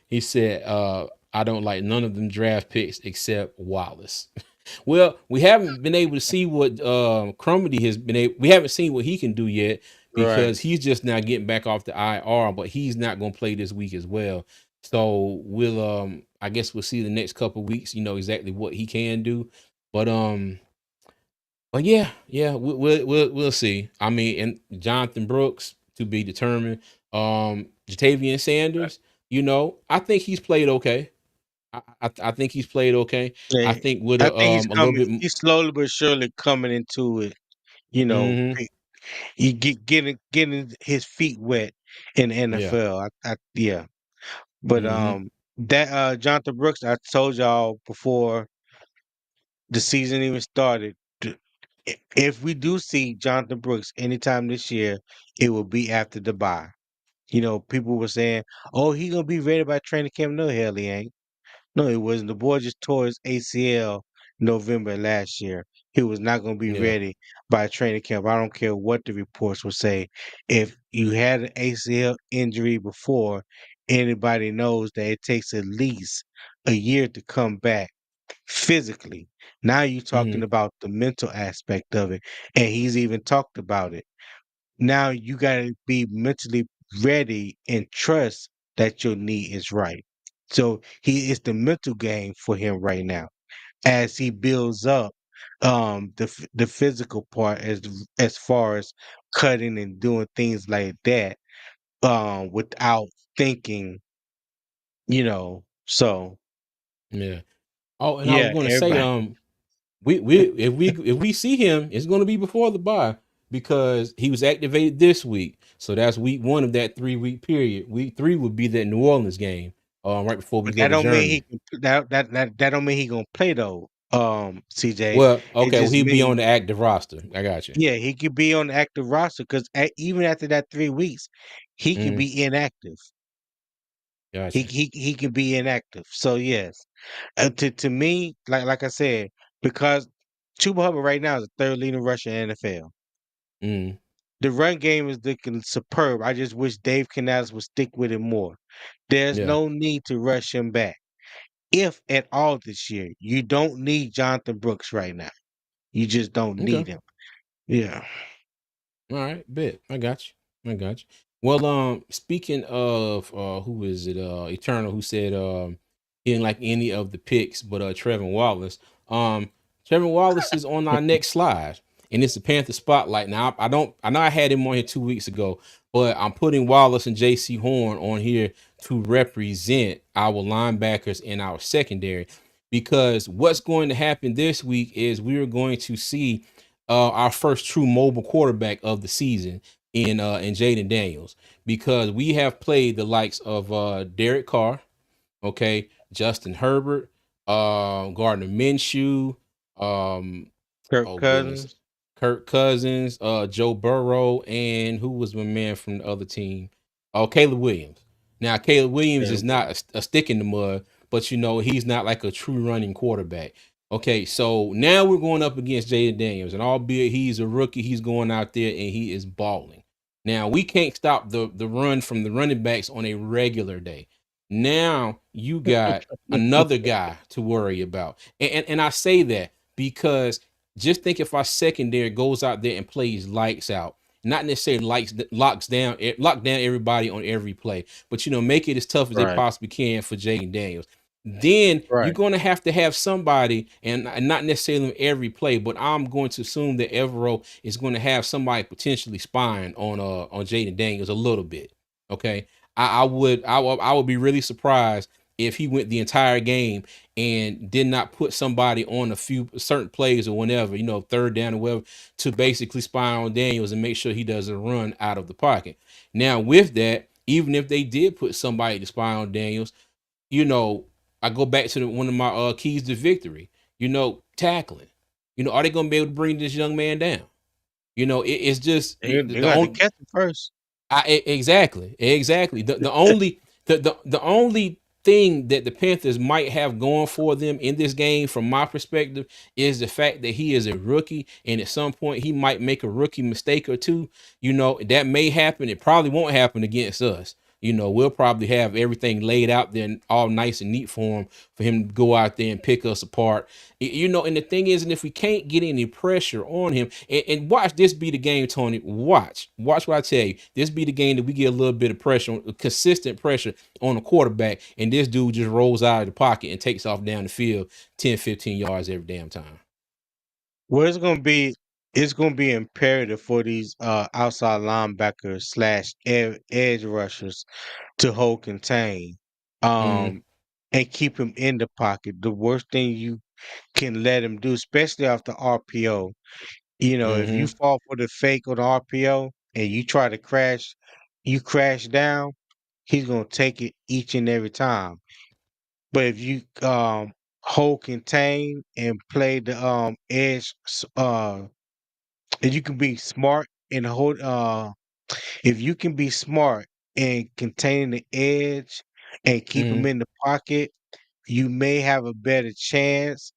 A: He said, I don't like none of them draft picks except Wallace. Well, we haven't been able to see what Crumedy has been able. We haven't seen what he can do yet
B: Right.
A: because he's just now getting back off the IR, but he's not going to play this week as well. So we'll I guess we'll see the next couple weeks, exactly what he can do. But yeah, we'll see. I mean, and Jonathan Brooks to be determined. Jatavian Sanders, I think he's played okay. I think he's played okay. I
B: Yeah,
A: think with
B: I
A: a
B: think he's
A: a little
B: coming.
A: bit.
B: He's slowly but surely coming into it. You know,
A: Mm-hmm.
B: he getting his feet wet in the
A: Yeah.
B: NFL. Yeah, but
A: Mm-hmm.
B: that Jonathan Brooks, I told y'all before the season even started. If we do see Jonathan Brooks anytime this year, it will be after the bye. People were saying, "Oh, he gonna be ready by training camp." No, hell, he ain't. No, he wasn't. The boy just tore his ACL November last year. He was not going to be
A: Yeah.
B: ready by training camp. I don't care what the reports will say. If you had an ACL injury before, anybody knows that it takes at least a year to come back physically. Now you're
A: Mm-hmm.
B: talking about the mental aspect of it, and he's even talked about it. Now you got to be mentally ready and trust that your knee is right. So he is the mental game for him right now as he builds up the physical part as far as cutting and doing things like that without thinking, so
A: Yeah. Oh, and I was
B: yeah,
A: going to say,
B: everybody.
A: if we see him, it's going to be before the bye because he was activated this week. So that's week one of that 3-week period. Week three would be that New Orleans game, right before we
B: But
A: go
B: that
A: to
B: don't mean
A: Germany.
B: that don't mean he gonna play though, CJ.
A: Well,
B: It
A: okay, well
B: just
A: he'll be
B: means
A: on the active roster. I got you.
B: yeah, he could be on the active roster because even after that 3 weeks, he could
A: Mm,
B: be inactive.
A: got
B: He
A: you.
B: he he could be inactive. So yes, to me, like I said, because Chuba Hubbard right now is the third leading rusher in the NFL.
A: Mm,
B: The run game is looking superb. I just wish Dave Canales would stick with it more. There's
A: yeah.
B: no need to rush him back, if at all this year. You don't need Jonathan Brooks right now. You just don't
A: Okay.
B: need him. Yeah.
A: All right, bet. I got you. I got you. Well, speaking of who is it? Eternal, who said he didn't like any of the picks, but Trevin Wallace. Um, Trevin Wallace is on our next slide, and it's the Panther spotlight. Now I know I had him on here 2 weeks ago, but I'm putting Wallace and J.C. Horn on here to represent our linebackers in our secondary, because what's going to happen this week is we are going to see our first true mobile quarterback of the season in Jaden Daniels, because we have played the likes of Derek Carr, okay, Justin Herbert, Gardner Minshew, um,
B: Kirk
A: oh goodness,
B: Cousins.
A: Kirk Cousins, Joe Burrow, and who was my man from the other team? Oh, Caleb Williams. Now, Caleb Williams is not a stick in the mud, but he's not like a true running quarterback. Okay, so now we're going up against Jaden Daniels, and albeit he's a rookie, he's going out there and he is balling. Now we can't stop the run from the running backs on a regular day. Now you got another guy to worry about, and I say that because just think if our secondary goes out there and plays lights out, not necessarily lock down everybody on every play, but make it as tough as they
B: Right,
A: possibly can for Jaden Daniels. Then you're
B: right.
A: going to have somebody, and not necessarily on every play, but I'm going to assume that Evero is going to have somebody potentially spying on Jaden Daniels a little bit. Okay, I would be really surprised if he went the entire game and did not put somebody on a few certain plays or whenever, third down or whatever, to basically spy on Daniels and make sure he doesn't run out of the pocket. Now, with that, even if they did put somebody to spy on Daniels, you know, I go back to one of my keys to victory, tackling. Are they going to be able to bring this young man down? It's just
B: They're
A: the
B: gonna have to
A: only
B: catch him first.
A: exactly. The only thing that the Panthers might have going for them in this game, from my perspective, is the fact that he is a rookie, and at some point he might make a rookie mistake or two. That may happen. It probably won't happen against us. We'll probably have everything laid out there all nice and neat for him to go out there and pick us apart. And the thing is, and if we can't get any pressure on him, and watch this be the game, Tony. Watch what I tell you. This be the game that we get a little bit of pressure, consistent pressure on the quarterback, and this dude just rolls out of the pocket and takes off down the field 10, 15 yards every damn time.
B: Well, it's gonna be imperative for these outside linebackers slash edge rushers to hold contain,
A: Mm-hmm.
B: um, and keep him in the pocket. The worst thing you can let him do, especially off the RPO, if you
A: Mm-hmm.
B: fall for the fake on the RPO and you try to you crash down, he's gonna take it each and every time. But if you hold contain and play the edge, and you can be smart and hold if you can be smart and contain the edge and keep him
A: Mm-hmm.
B: in the pocket, you may have a better chance,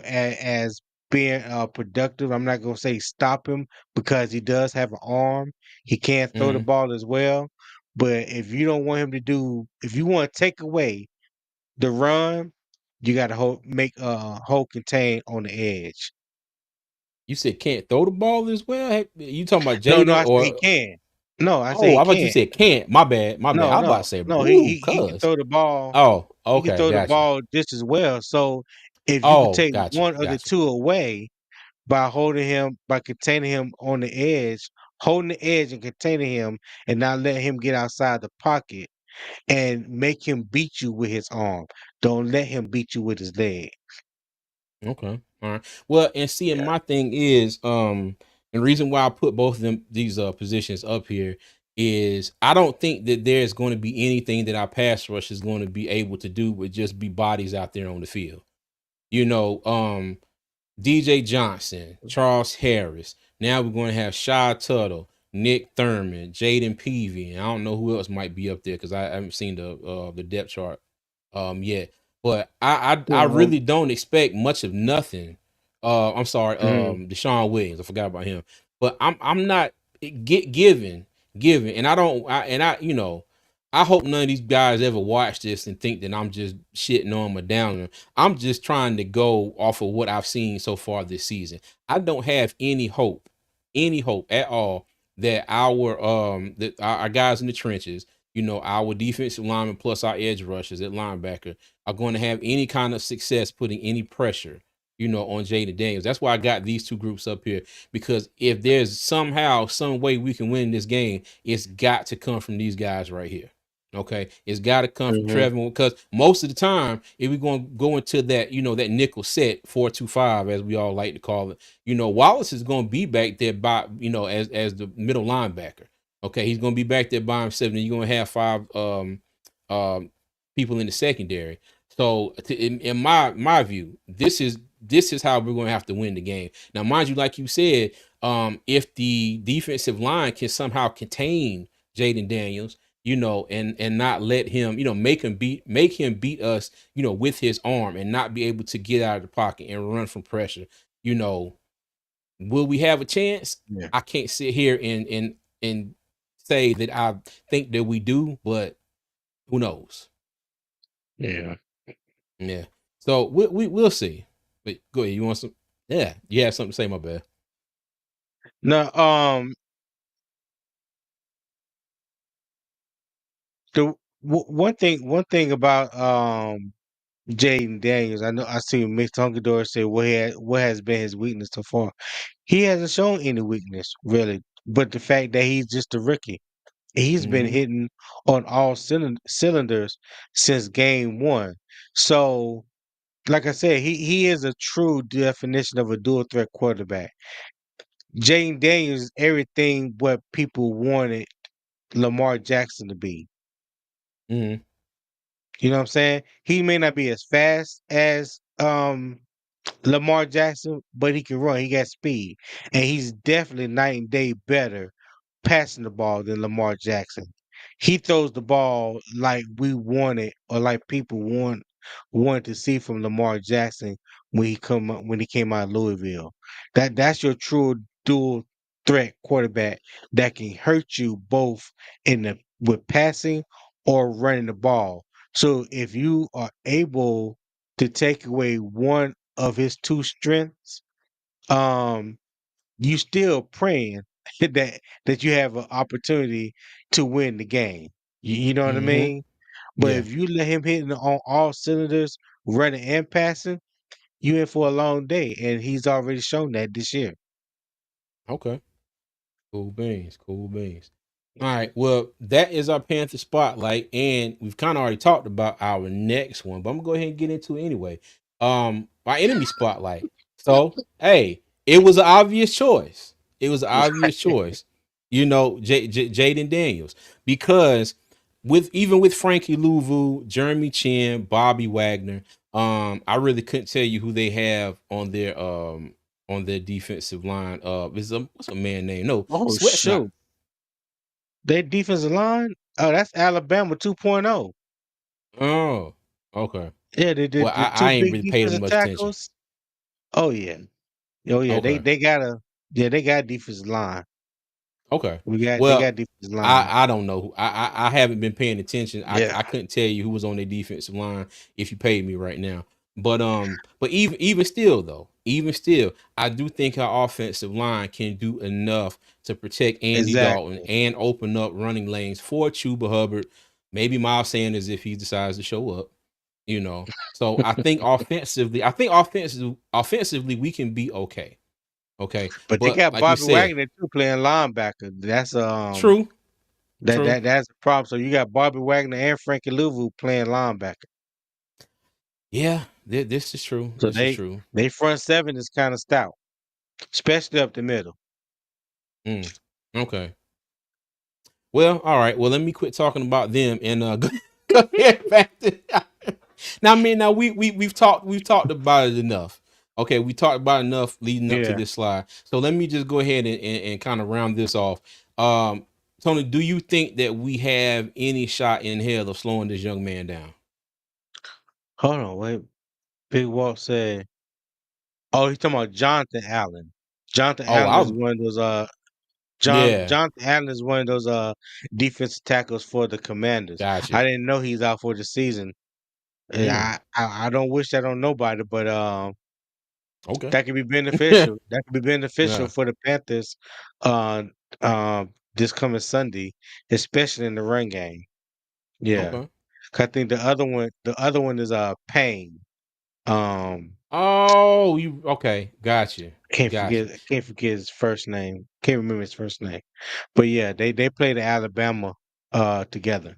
B: as being productive. I'm not gonna say stop him because he does have an arm. He can throw the
A: Mm-hmm.
B: ball as well. But if you want to take away the run, you got to hold contain on the edge.
A: You said can't throw the ball as well. Hey, you talking about
B: No,
A: Jaden
B: I say he
A: or?
B: can. No, I say
A: Oh,
B: he
A: I thought you
B: can.
A: said can't. My bad. My bad.
B: No,
A: I was about
B: no,
A: to say,
B: no.
A: ooh,
B: He can
A: cuz.
B: throw the ball.
A: Oh,
B: He can
A: okay,
B: throw the
A: gotcha.
B: ball just as well. So if you could
A: Oh,
B: take
A: gotcha,
B: one of the
A: gotcha.
B: two away by containing him on the edge, holding the edge and containing him, and not letting him get outside the pocket and make him beat you with his arm. Don't let him beat you with his leg.
A: Okay. All right. Well, and seeing
B: Yeah.
A: my thing is, and the reason why I put both of them these positions up here is I don't think that there's going to be anything that our pass rush is going to be able to do with just be bodies out there on the field. You know, DJ Johnson, Charles Harris. Now we're going to have Shy Tuttle, Nick Thurman, Jaden Peavy, and I don't know who else might be up there because I haven't seen the depth chart yet. But I
B: Um,
A: really don't expect much of nothing. I'm sorry,
B: mhm.
A: Deshaun Williams. I forgot about him. But I'm not given, and I don't and I I hope none of these guys ever watch this and think that I'm just shitting on them or down on them. I'm just trying to go off of what I've seen so far this season. I don't have any hope at all that our guys in the trenches, our defensive linemen plus our edge rushers at linebacker are going to have any kind of success putting any pressure, on Jaden Daniels. That's why I got these two groups up here, because if there's somehow, some way we can win this game, it's got to come from these guys right here. Okay, it's got to come from
B: Mhm.
A: Trevor, because most of the time, if we're going to go into that, that nickel set 4-2-5, as we all like to call it, Wallace is going to be back there by, as the middle linebacker. Okay, he's going to be back there by himself, and you're going to have five um people in the secondary. So, in my view, this is how we're going to have to win the game. Now, mind you, like you said, if the defensive line can somehow contain Jaden Daniels, and not let him, make him beat us, with his arm, and not be able to get out of the pocket and run from pressure, you know, will we have a chance?
B: Yeah.
A: I can't sit here and say that I think that we do, but who knows?
B: Yeah.
A: Yeah. So we'll see. But go ahead. You want some? Yeah. You have something to say? My bad.
B: No, the one thing about Jaden Daniels, I know I see Mick Tongador say what has been his weakness so far. He hasn't shown any weakness really, but the fact that he's just a rookie. He's been
A: Mm-hmm.
B: hitting on all cylinders since game one. So, like I said, he is a true definition of a dual threat quarterback. Jaden Daniels is everything what people wanted Lamar Jackson to be.
A: Mm-hmm.
B: You know what I'm saying? He may not be as fast as Lamar Jackson, but he can run. He got speed. And he's definitely night and day better passing the ball than Lamar Jackson. He throws the ball like we wanted, or like people wanted to see from Lamar Jackson when he came out of Louisville. That's your true dual threat quarterback that can hurt you both with passing or running the ball. So if you are able to take away one of his two strengths, um, you still praying that you have an opportunity to win the game. You know what I
A: Mm-hmm.
B: mean? But
A: Yeah.
B: if you let him hit on all cylinders, running and passing, you in for a long day, and he's already shown that this year.
A: Okay. Cool beans. Cool beans. All right. Well, that is our Panther spotlight, and we've kind of already talked about our next one, but I'm gonna go ahead and get into it anyway. Our enemy spotlight. So, hey, it was an obvious choice. It was an obvious choice. Jaden Daniels, because with Frankie Louvu, Jeremy Chinn, Bobby Wagner, I really couldn't tell you who they have on their defensive line. What's a man name? No,
B: Oh
A: Sweat's not.
B: shoot, that defensive line. Oh, that's Alabama 2.0.
A: Oh, okay.
B: Yeah, the
A: Well,
B: the two
A: I ain't
B: big
A: really paid him
B: defensive
A: much attention.
B: tackles. Oh yeah, oh yeah. They
A: Okay.
B: they got a they got defensive line.
A: Okay.
B: They
A: Well,
B: got defensive line.
A: I don't know. I haven't been paying attention.
B: Yeah.
A: I couldn't tell you who was on their defensive line if you paid me right now. But even still though, even still, I do think our offensive line can do enough to protect Andy Dalton
B: Exactly.
A: and open up running lanes for Chuba Hubbard, maybe Miles Sanders if he decides to show up. So I think offensively we can be okay. Okay.
B: But they
A: But
B: got
A: like we
B: Bobby
A: said,
B: Wagner too playing linebacker. That's
A: true, true.
B: that's a problem. So you got Bobby Wagner and Frankie Louvu playing linebacker.
A: Yeah, this is true.
B: So
A: This is true.
B: they front seven is kind of stout, especially up the middle.
A: Mm, okay. Well, all right. Well, let me quit talking about them and go ahead back to now. I mean, now we've talked about it enough. Okay, we talked about enough leading up to
B: Yeah.
A: this slide. So let me just go ahead and kind of round this off. Um, Tony, do you think that we have any shot in hell of slowing this young man down?
B: Hold on, wait. Big Walt said, "Oh, he's talking about Jonathan Allen. Jonathan
A: Oh,
B: Allen
A: I
B: is
A: was
B: one of those
A: yeah,
B: Jonathan Allen is one of those defensive tackles for the Commanders.
A: gotcha.
B: I didn't know he's out for the season. And
A: Mm,
B: I don't wish that on nobody, but
A: okay.
B: that could be beneficial. That could be beneficial
A: Yeah.
B: for the Panthers uh this coming Sunday, especially in the run game. Yeah.
A: Okay.
B: 'Cause I think the other one is Payne. Um,
A: Oh, you okay? Gotcha,
B: can't
A: gotcha.
B: forget can't forget his first name. Can't remember his first name. But yeah, they played at Alabama together.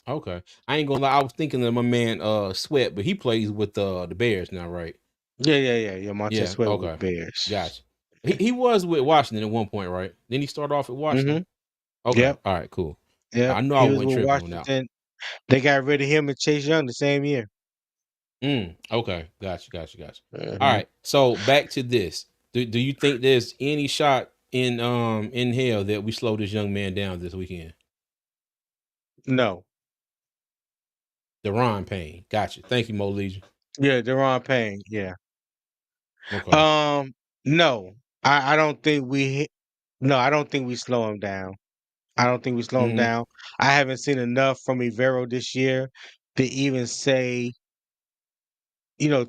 A: Okay, I ain't gonna lie. I was thinking of my man Sweat, but he plays with the Bears now, right?
B: Yeah. Montez
A: Yeah.
B: Sweat with
A: Okay.
B: Bears.
A: Gotcha. He was with Washington at one point, right? Then he started off at Washington.
B: Mm-hmm.
A: Okay.
B: Yep.
A: All right. Cool.
B: Yep.
A: I know I
B: He was
A: wasn't
B: with
A: tripping on that.
B: Washington. They got rid of him and Chase Young the same year.
A: Okay. Gotcha. All
B: Hmm.
A: right. So back to this. Do you think there's any shot in hell that we slow this young man down this weekend?
B: No.
A: Deron Payne. Gotcha. Thank you, Mo Legion.
B: Yeah, Deron Payne. Yeah.
A: Okay.
B: Um. No. I don't think we. No, I don't think we slow him down. I don't think we slow him
A: Mm-hmm.
B: down. I haven't seen enough from Ivero this year to even say,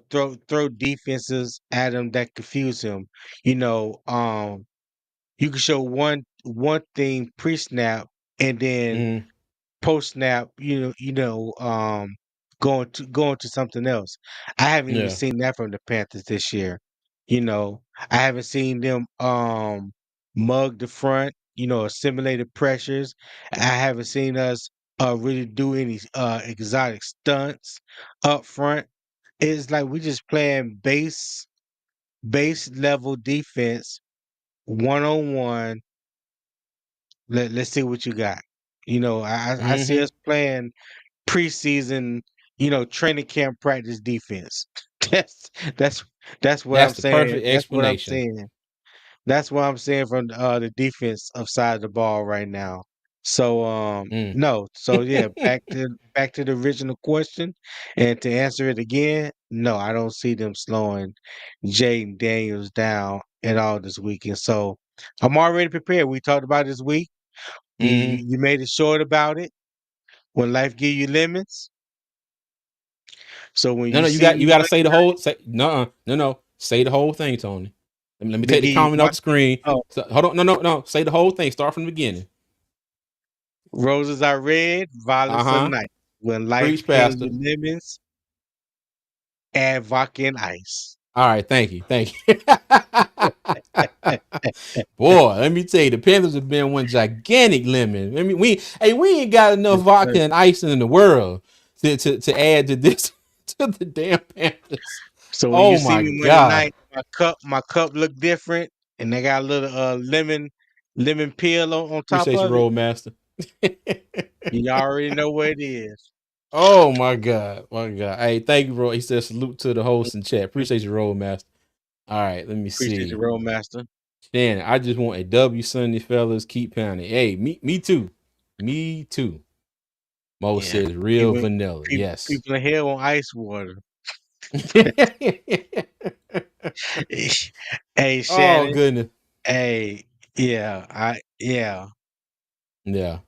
B: throw defenses at him that confuse him. You know, you can show one thing pre-snap and then
A: Mm-hmm.
B: post snap, going to something else. I haven't even
A: Yeah.
B: seen that from the Panthers this year. You know, I haven't seen them mug the front, assimilated pressures. I haven't seen us really do any exotic stunts up front. It's like we just playing base level defense 1-on-1. Let's see what you got. I see
A: Mm-hmm.
B: us playing preseason, training camp practice defense. That's that's that's what I'm
A: That's the
B: saying.
A: perfect
B: That's what I'm
A: explanation.
B: saying. That's what I'm saying from the defense of side of the ball right now. So
A: Mm.
B: no. So yeah, back to the original question, and to answer it again, no, I don't see them slowing Jaden Daniels down at all this weekend. So I'm already prepared. We talked about it this week. You
A: Mm-hmm.
B: you, you made it short about it. When life give you lemons, so when
A: No,
B: you
A: no,
B: see
A: you
B: me
A: got to say
B: Monday
A: the
B: night,
A: whole say no. Say the whole thing, Tony. Let me
B: they
A: take the
B: give you
A: comment off
B: what?
A: the screen.
B: Oh,
A: So, hold on, no. Say the whole thing. Start from the beginning.
B: roses are red,
A: Uh
B: violets are
A: huh.
B: night. When life
A: Preach,
B: gave
A: Pastor.
B: you lemons, add vodka and ice.
A: All right, thank you. Boy, let me tell you, the Panthers have been one gigantic lemon. I mean, we ain't got enough
B: Yes, sir.
A: vodka and icing in the world to add to this to the damn Panthers.
B: So when you
A: Oh
B: see
A: my
B: me Monday
A: God.
B: night, my cup look different, and they got a little lemon peel on top
A: Appreciate you,
B: of it.
A: Roadmaster.
B: You already know what it is.
A: Oh my God, my God. Hey, thank you, bro. He said salute to the host in chat. Appreciate you, Roadmaster. All right, let me
B: Appreciate the
A: see.
B: roadmaster.
A: Shannon, I just want a W Sunday, fellas. Keep pounding. Hey, me too. Me too. Mo
B: Yeah,
A: says real
B: people
A: vanilla.
B: people
A: Yes.
B: people in here on ice water. Hey
A: Oh
B: Shannon.
A: goodness.
B: Hey, yeah.
A: Yeah.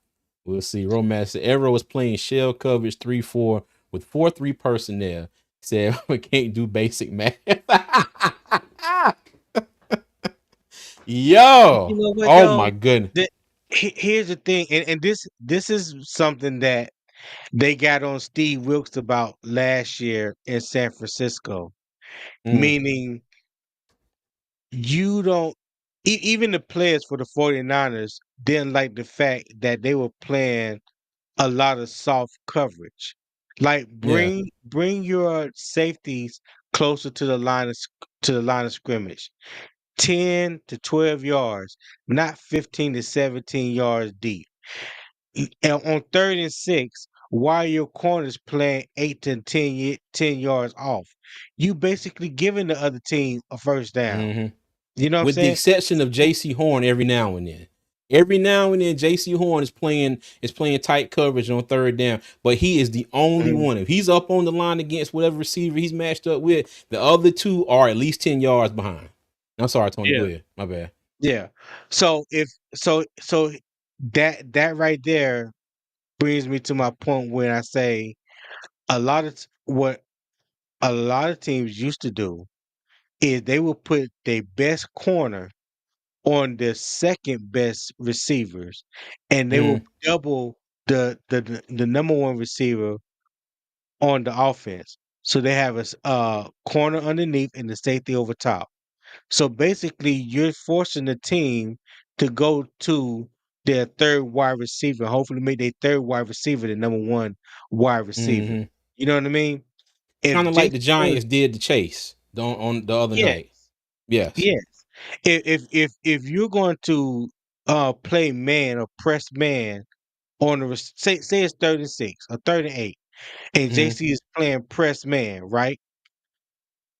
A: We'll see. Romance said Arrow was playing shell coverage 3-4 with 4-3 personnel. Said we can't do basic math.
B: You
A: Yo.
B: know what
A: Oh my
B: though?
A: goodness.
B: Here's the thing, and this is something that they got on Steve Wilkes about last year in San Francisco.
A: Mm,
B: Meaning you don't even the players for the 49ers didn't like the fact that they were playing a lot of soft coverage. Like
A: yeah.
B: bring your safeties closer to the line of scrimmage. 10 to 12 yards, not 15 to 17 yards deep. And on 3rd and 6, while your corners playing 8 to 10 yards off, you basically giving the other team a first down.
A: hmm
B: You know what I'm
A: With the
B: saying?
A: exception of J.C. Horn every now and then. Every now and then, J.C. Horn is playing tight coverage on third down, but he is the only
B: Mhm.
A: one. If he's up on the line against whatever receiver he's matched up with, the other two are at least 10 yards behind. I'm sorry, Tony. Go
B: Yeah,
A: ahead. My bad.
B: yeah. So that right there brings me to my point when I say what a lot of teams used to do is they would put their best corner on the second best receivers, and they will
A: Mm,
B: double the number one receiver on the offense. So they have a corner underneath and the safety over top. So basically, you're forcing the team to go to their third wide receiver. Hopefully, make their third wide receiver the number one wide receiver.
A: Mm-hmm.
B: You know what I mean? If
A: Kind of like
B: Jason
A: the
B: Horn,
A: Giants did the Chase on the other
B: yes,
A: night. Yes.
B: yes. If you're going to play man or press man on the say it's 36 or 38, and
A: Mm-hmm.
B: JC is playing press man, right?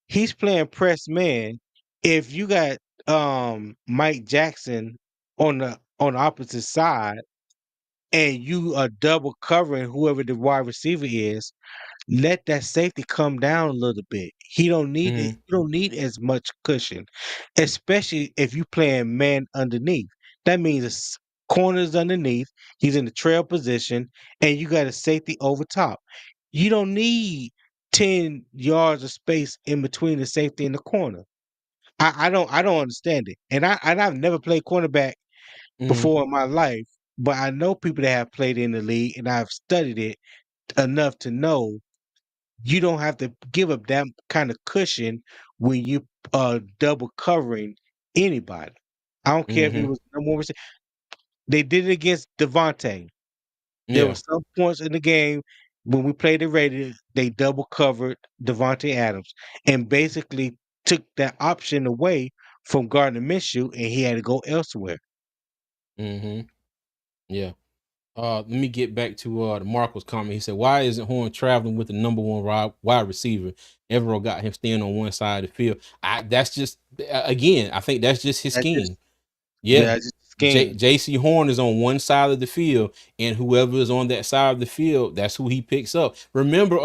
B: He's playing press man. If you got Mike Jackson on the opposite side and you are double covering whoever the wide receiver is, let that safety come down a little bit. He don't need it.
A: Mm-hmm.
B: You don't need as much cushion, especially if you playing man underneath. That means the corners underneath. He's in the trail position, and you got a safety over top. You don't need 10 yards of space in between the safety and the corner. I don't understand it, and I've never played cornerback
A: Mm-hmm.
B: before in my life, but I know people that have played in the league, and I've studied it enough to know you don't have to give up that kind of cushion when you double covering anybody. I don't care if he
A: Mm-hmm.
B: was number one receiver. They did it against Devontae. There were
A: Yeah.
B: some points in the game when we played the Raiders, they double covered Devontae Adams and basically took that option away from Gardner Minshew, and he had to go elsewhere.
A: Mm-hmm. Yeah. Let me get back to the Marcos comment. He said, "Why isn't Horn traveling with the number one wide receiver? Everett got him staying on one side of the field. That's just again. I think that's just his
B: That's just
A: scheme. Yeah,
B: that's just a scheme.
A: J.C. Horn is on one side of the field, and whoever is on that side of the field, that's who he picks up. Remember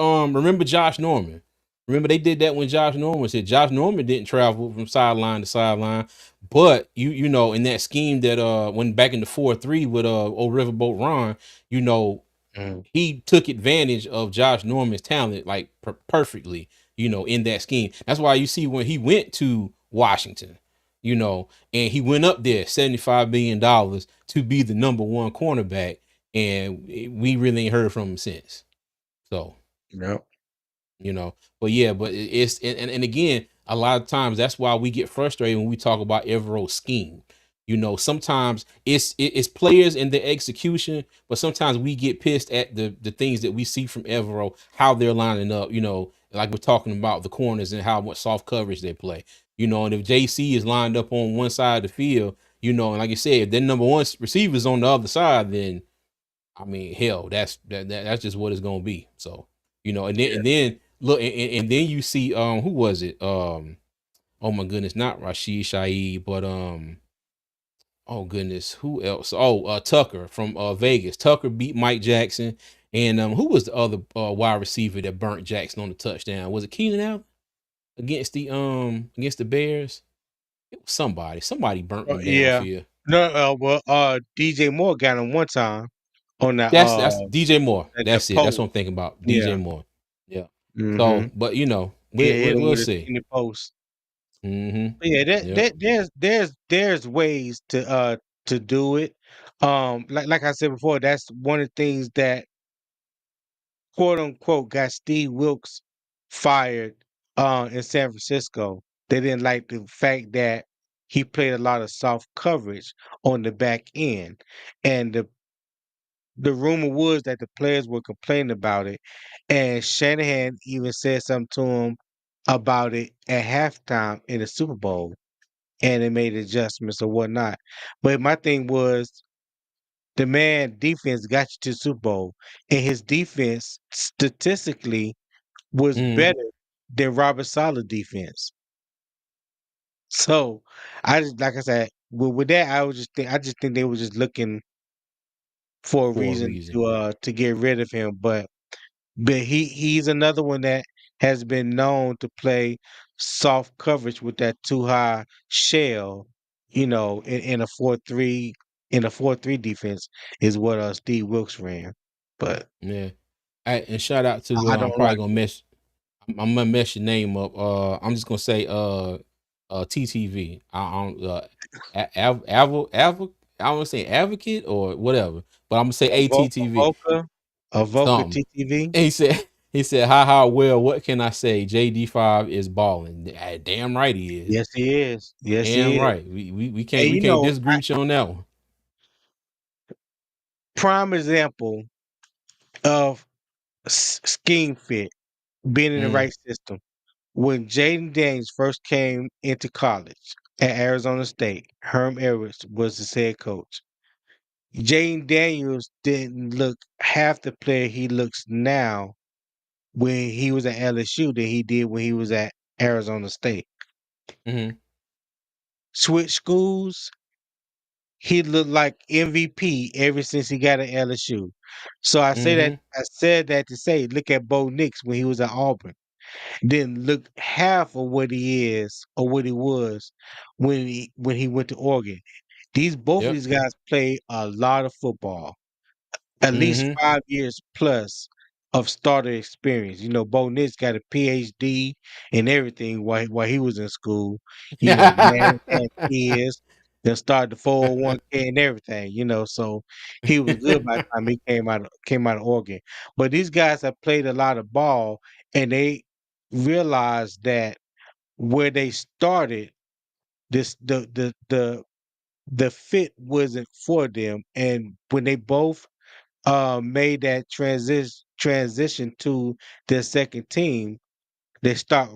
A: Josh Norman. Remember they did that when Josh Norman said Josh Norman didn't travel from sideline to sideline, but you know in that scheme that when back in the 4-3 with old Riverboat Ron, you know
B: Mm.
A: he took advantage of Josh Norman's talent like perfectly, you know, in that scheme. That's why you see when he went to Washington, you know, and he went up there $75 million to be the number one cornerback, and we really ain't heard from him since. So
B: Yep.
A: you know. But yeah, but it's and again, a lot of times that's why we get frustrated when we talk about Evero's scheme. You know, sometimes it's players and the execution, but sometimes we get pissed at the things that we see from Evero, how they're lining up. You know, like we're talking about the corners and how much soft coverage they play. You know, and if JC is lined up on one side of the field, you know, and like you said, if their number one receivers on the other side, then I mean, hell, that's just what it's gonna be. So, you know, and then look, and then you see, who was it? Oh my goodness, not Rashid Shaheed, but oh goodness, who else? Oh, Tucker from Vegas. Tucker beat Mike Jackson, and who was the other wide receiver that burnt Jackson on the touchdown? Was it Keenan Allen against the Bears? It was somebody. Somebody burnt them
B: Yeah.
A: downfield.
B: No, well, DJ Moore got him one time on that
A: That's DJ Moore.
B: at the
A: That's it. That's
B: post.
A: what I'm thinking about. DJ
B: Yeah.
A: Moore. Yeah.
B: Mm-hmm.
A: So, but you know,
B: Yeah,
A: we
B: hit
A: we
B: him
A: we'll
B: with a
A: see.
B: skinny post.
A: Mm-hmm.
B: But yeah,
A: Yep.
B: there's ways to do it. Like I said before, that's one of the things that quote unquote got Steve Wilkes fired in San Francisco. They didn't like the fact that he played a lot of soft coverage on the back end. And the rumor was that the players were complaining about it. And Shanahan even said something to him about it at halftime in the Super Bowl. And they made adjustments or whatnot. But my thing was the man defense got you to the Super Bowl. And his defense statistically was
A: Mm.
B: better than Robert Saleh defense. So I just like I said, with that I just think they were just looking for a
A: For a
B: reason
A: reason.
B: to get rid of him. But he's another one that has been known to play soft coverage with that too high shell, in a 4-3 defense is what Steve Wilkes ran. But
A: Yeah. And shout out to
B: I
A: I'm
B: don't
A: probably
B: like
A: gonna
B: it.
A: mess. I'm gonna mess your name up. I'm just gonna say TTV. I don't I don't say advocate or whatever, but I'm gonna say
B: Avoca
A: ATTV
B: Avoca
A: something.
B: TTV.
A: And he said. He said, "Ha ha. Well, what can I say? JD5 is balling. Damn right he is.
B: Yes, he is. Yes,
A: Damn
B: he is.
A: right.
B: And
A: We
B: you
A: can't
B: know,
A: disagree with you on that one.
B: prime example of scheme fit, being in the
A: Mm,
B: right system. When Jaden Daniels first came into college at Arizona State, Herm Edwards was his head coach. Jaden Daniels didn't look half the player he looks now when he was at LSU than he did when he was at Arizona State.
A: mm-hmm,
B: Switch schools, he looked like MVP ever since he got at LSU. So
A: mm-hmm.
B: I said that to say, look at Bo Nix when he was at Auburn. Didn't look half of what he is or what he was when he went to Oregon. Both of
A: Yep.
B: these guys play a lot of football. At least
A: Mm-hmm.
B: 5 years plus of starter experience. You know, Bo Nix got a PhD and everything while he was in school. You know, man had kids, then started the 401k and everything, you know, so he was good by the time he came out of Oregon. But these guys have played a lot of ball and they realized that where they started, this the fit wasn't for them. And when they both made that transition to their second team, they start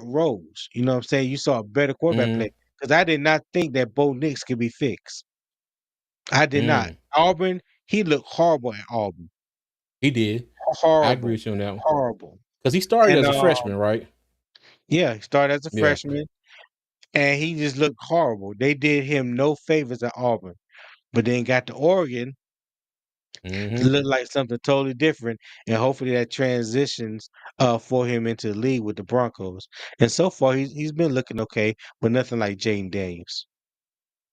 B: roles. You know what I'm saying? You saw a better quarterback
A: mm,
B: play because I did not think that Bo Nix could be fixed. I did not.
A: mm.
B: Auburn, he looked horrible at Auburn.
A: He did. I agree
B: Horrible,
A: with you on that one.
B: horrible.
A: Because he started
B: And
A: as a freshman, right?
B: yeah, he started as a
A: Yeah.
B: freshman, and he just looked horrible. They did him no favors at Auburn, but then got to Oregon to
A: Mm-hmm.
B: look like something totally different, and hopefully that transitions for him into the league with the Broncos. And so far, he's been looking okay, but nothing like Jaden Daniels.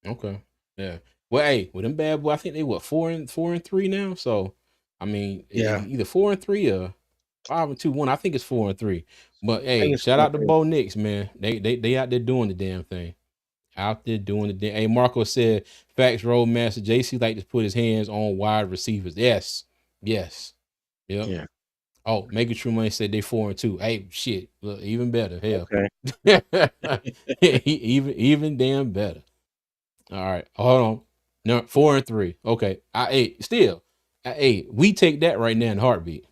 A: Okay. Yeah. Well, hey, with them bad boy, I think they what 4-3 now. So, I mean,
B: Yeah,
A: either 4-3 or 5-2. I think it's 4-3. But
B: I think
A: hey,
B: it's
A: shout
B: four
A: out to
B: three.
A: Bo Nix, man. They out there doing the damn thing. Out there doing the damn. Hey, Marco said, "Facts, Roadmaster JC like to put his hands on wide receivers." Yes, yes, yep.
B: Yeah.
A: Oh, Mega True Money said they 4-2. Hey, shit, look, even better. Hell,
B: Okay.
A: even damn better. All right, hold on. No, 4-3. Okay, hey, still, hey, we take that right now in a heartbeat.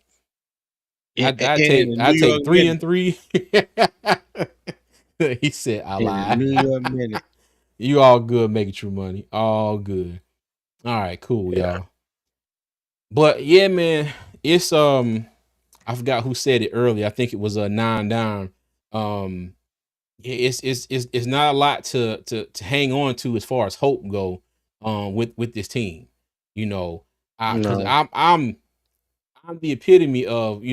B: And in the
A: I
B: New York
A: take three
B: minute.
A: and three. He said, "I
B: In the
A: lie."
B: New York minute.
A: You all good, Making True Money. All good. All right, cool,
B: Yeah.
A: y'all. But yeah, man, it's I forgot who said it earlier. I think it was a nine down. Um, yeah, it's not a lot to hang on to as far as hope go. With this team, you know, because
B: No.
A: I'm the epitome of,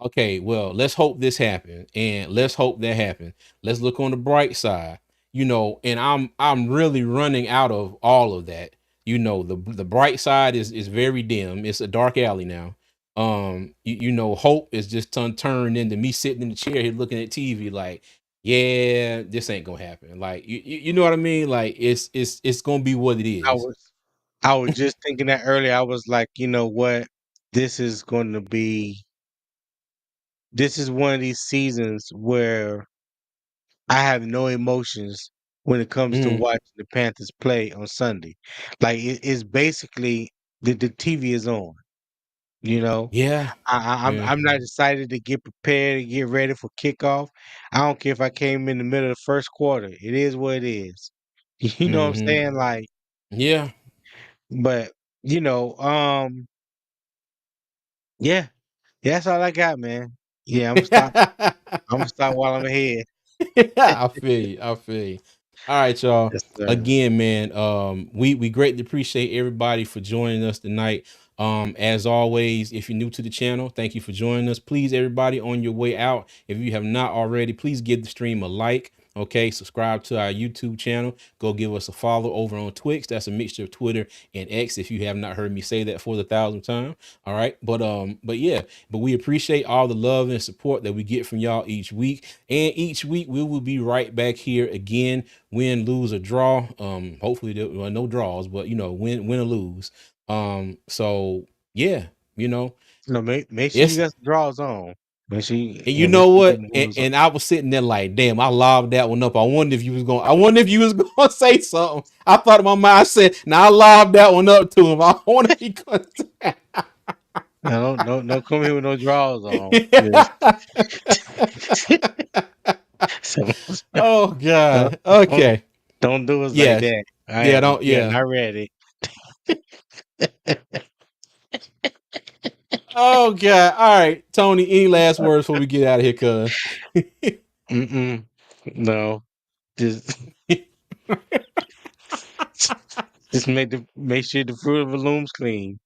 A: okay, well, let's hope this happens and let's hope that happens. Let's look on the bright side, and I'm really running out of all of that. The bright side is very dim. It's a dark alley now. Hope is just turned into me sitting in the chair here looking at TV like, yeah, this ain't gonna happen. Like, you know what I mean? Like, it's gonna be what it
B: I
A: is.
B: was I was just thinking that earlier. I was like, you know what? This is going to be this is one of these seasons where I have no emotions when it comes to
A: Mm,
B: watching the Panthers play on Sunday. Like it's basically the TV is on. You know,
A: yeah, yeah.
B: I'm not excited to get prepared and get ready for kickoff. I don't care if I came in the middle of the first quarter. It is what it is. You know what I'm
A: Hmm.
B: saying? Like,
A: Yeah.
B: but you know, yeah, that's all I got, man. Yeah, I'm gonna stop. I'm gonna stop while I'm ahead.
A: I feel you. I feel you. All right, y'all.
B: Yes, sir.
A: Again, man, we greatly appreciate everybody for joining us tonight. As always, if you're new to the channel, thank you for joining us. Please, everybody, on your way out, if you have not already, please give the stream a like. Okay, subscribe to our YouTube channel. Go give us a follow over on Twix. That's a mixture of Twitter and X. If you have not heard me say that for the 1,000th time, all right. But yeah, but we appreciate all the love and support that we get from y'all each week. And each week we will be right back here again, win, lose, or draw. Hopefully no draws, but win or lose. So yeah, you know.
B: No, make sure you
A: It's
B: got some draws on. Make sure
A: and
B: you
A: you
B: know, make
A: know
B: sure you got
A: what?
B: them
A: And,
B: ones on.
A: and I was sitting there like, damn, I lobbed that one up. I wonder if you was going. I wonder if you was going to say something. I thought in my mind, I said, "Now I lobbed that one up to him. I wonder if he going to."
B: No, no, come here with no draws on. Yes. So,
A: Oh
B: don't,
A: God.
B: don't
A: Okay.
B: don't do us like
A: Yes.
B: that. I
A: Yeah.
B: am
A: Don't.
B: we are
A: Yeah.
B: not ready.
A: Oh God. All right, Tony. Any last words before we get out of here, cuz?
B: Mm-mm. No. Just just make sure the fruit of the loom's clean.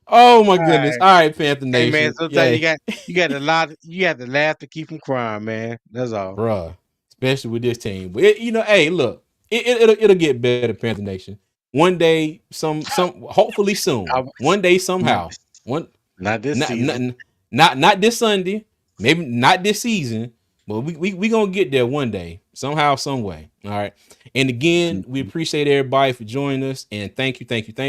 A: Oh my goodness.
B: Alright.
A: All right, Panther
B: Hey man,
A: Nation.
B: sometimes
A: Yeah,
B: you got to laugh to keep from crying, man. That's all.
A: bruh. Especially with this team. But hey, look, it'll get better, Panther Nation. One day, hopefully
B: I,
A: soon. One day,
B: not
A: somehow. One,
B: not this
A: not
B: season.
A: not not this Sunday. Maybe not this season. But we gonna get there one day, somehow, some way. All right. And again, we appreciate everybody for joining us. And thank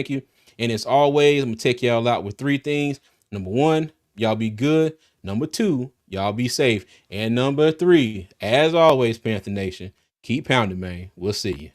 A: you. And as always, I'm gonna take y'all out with three things. Number one, y'all be good. Number two, y'all be safe. And number three, as always, Panther Nation, keep pounding, man. We'll see you.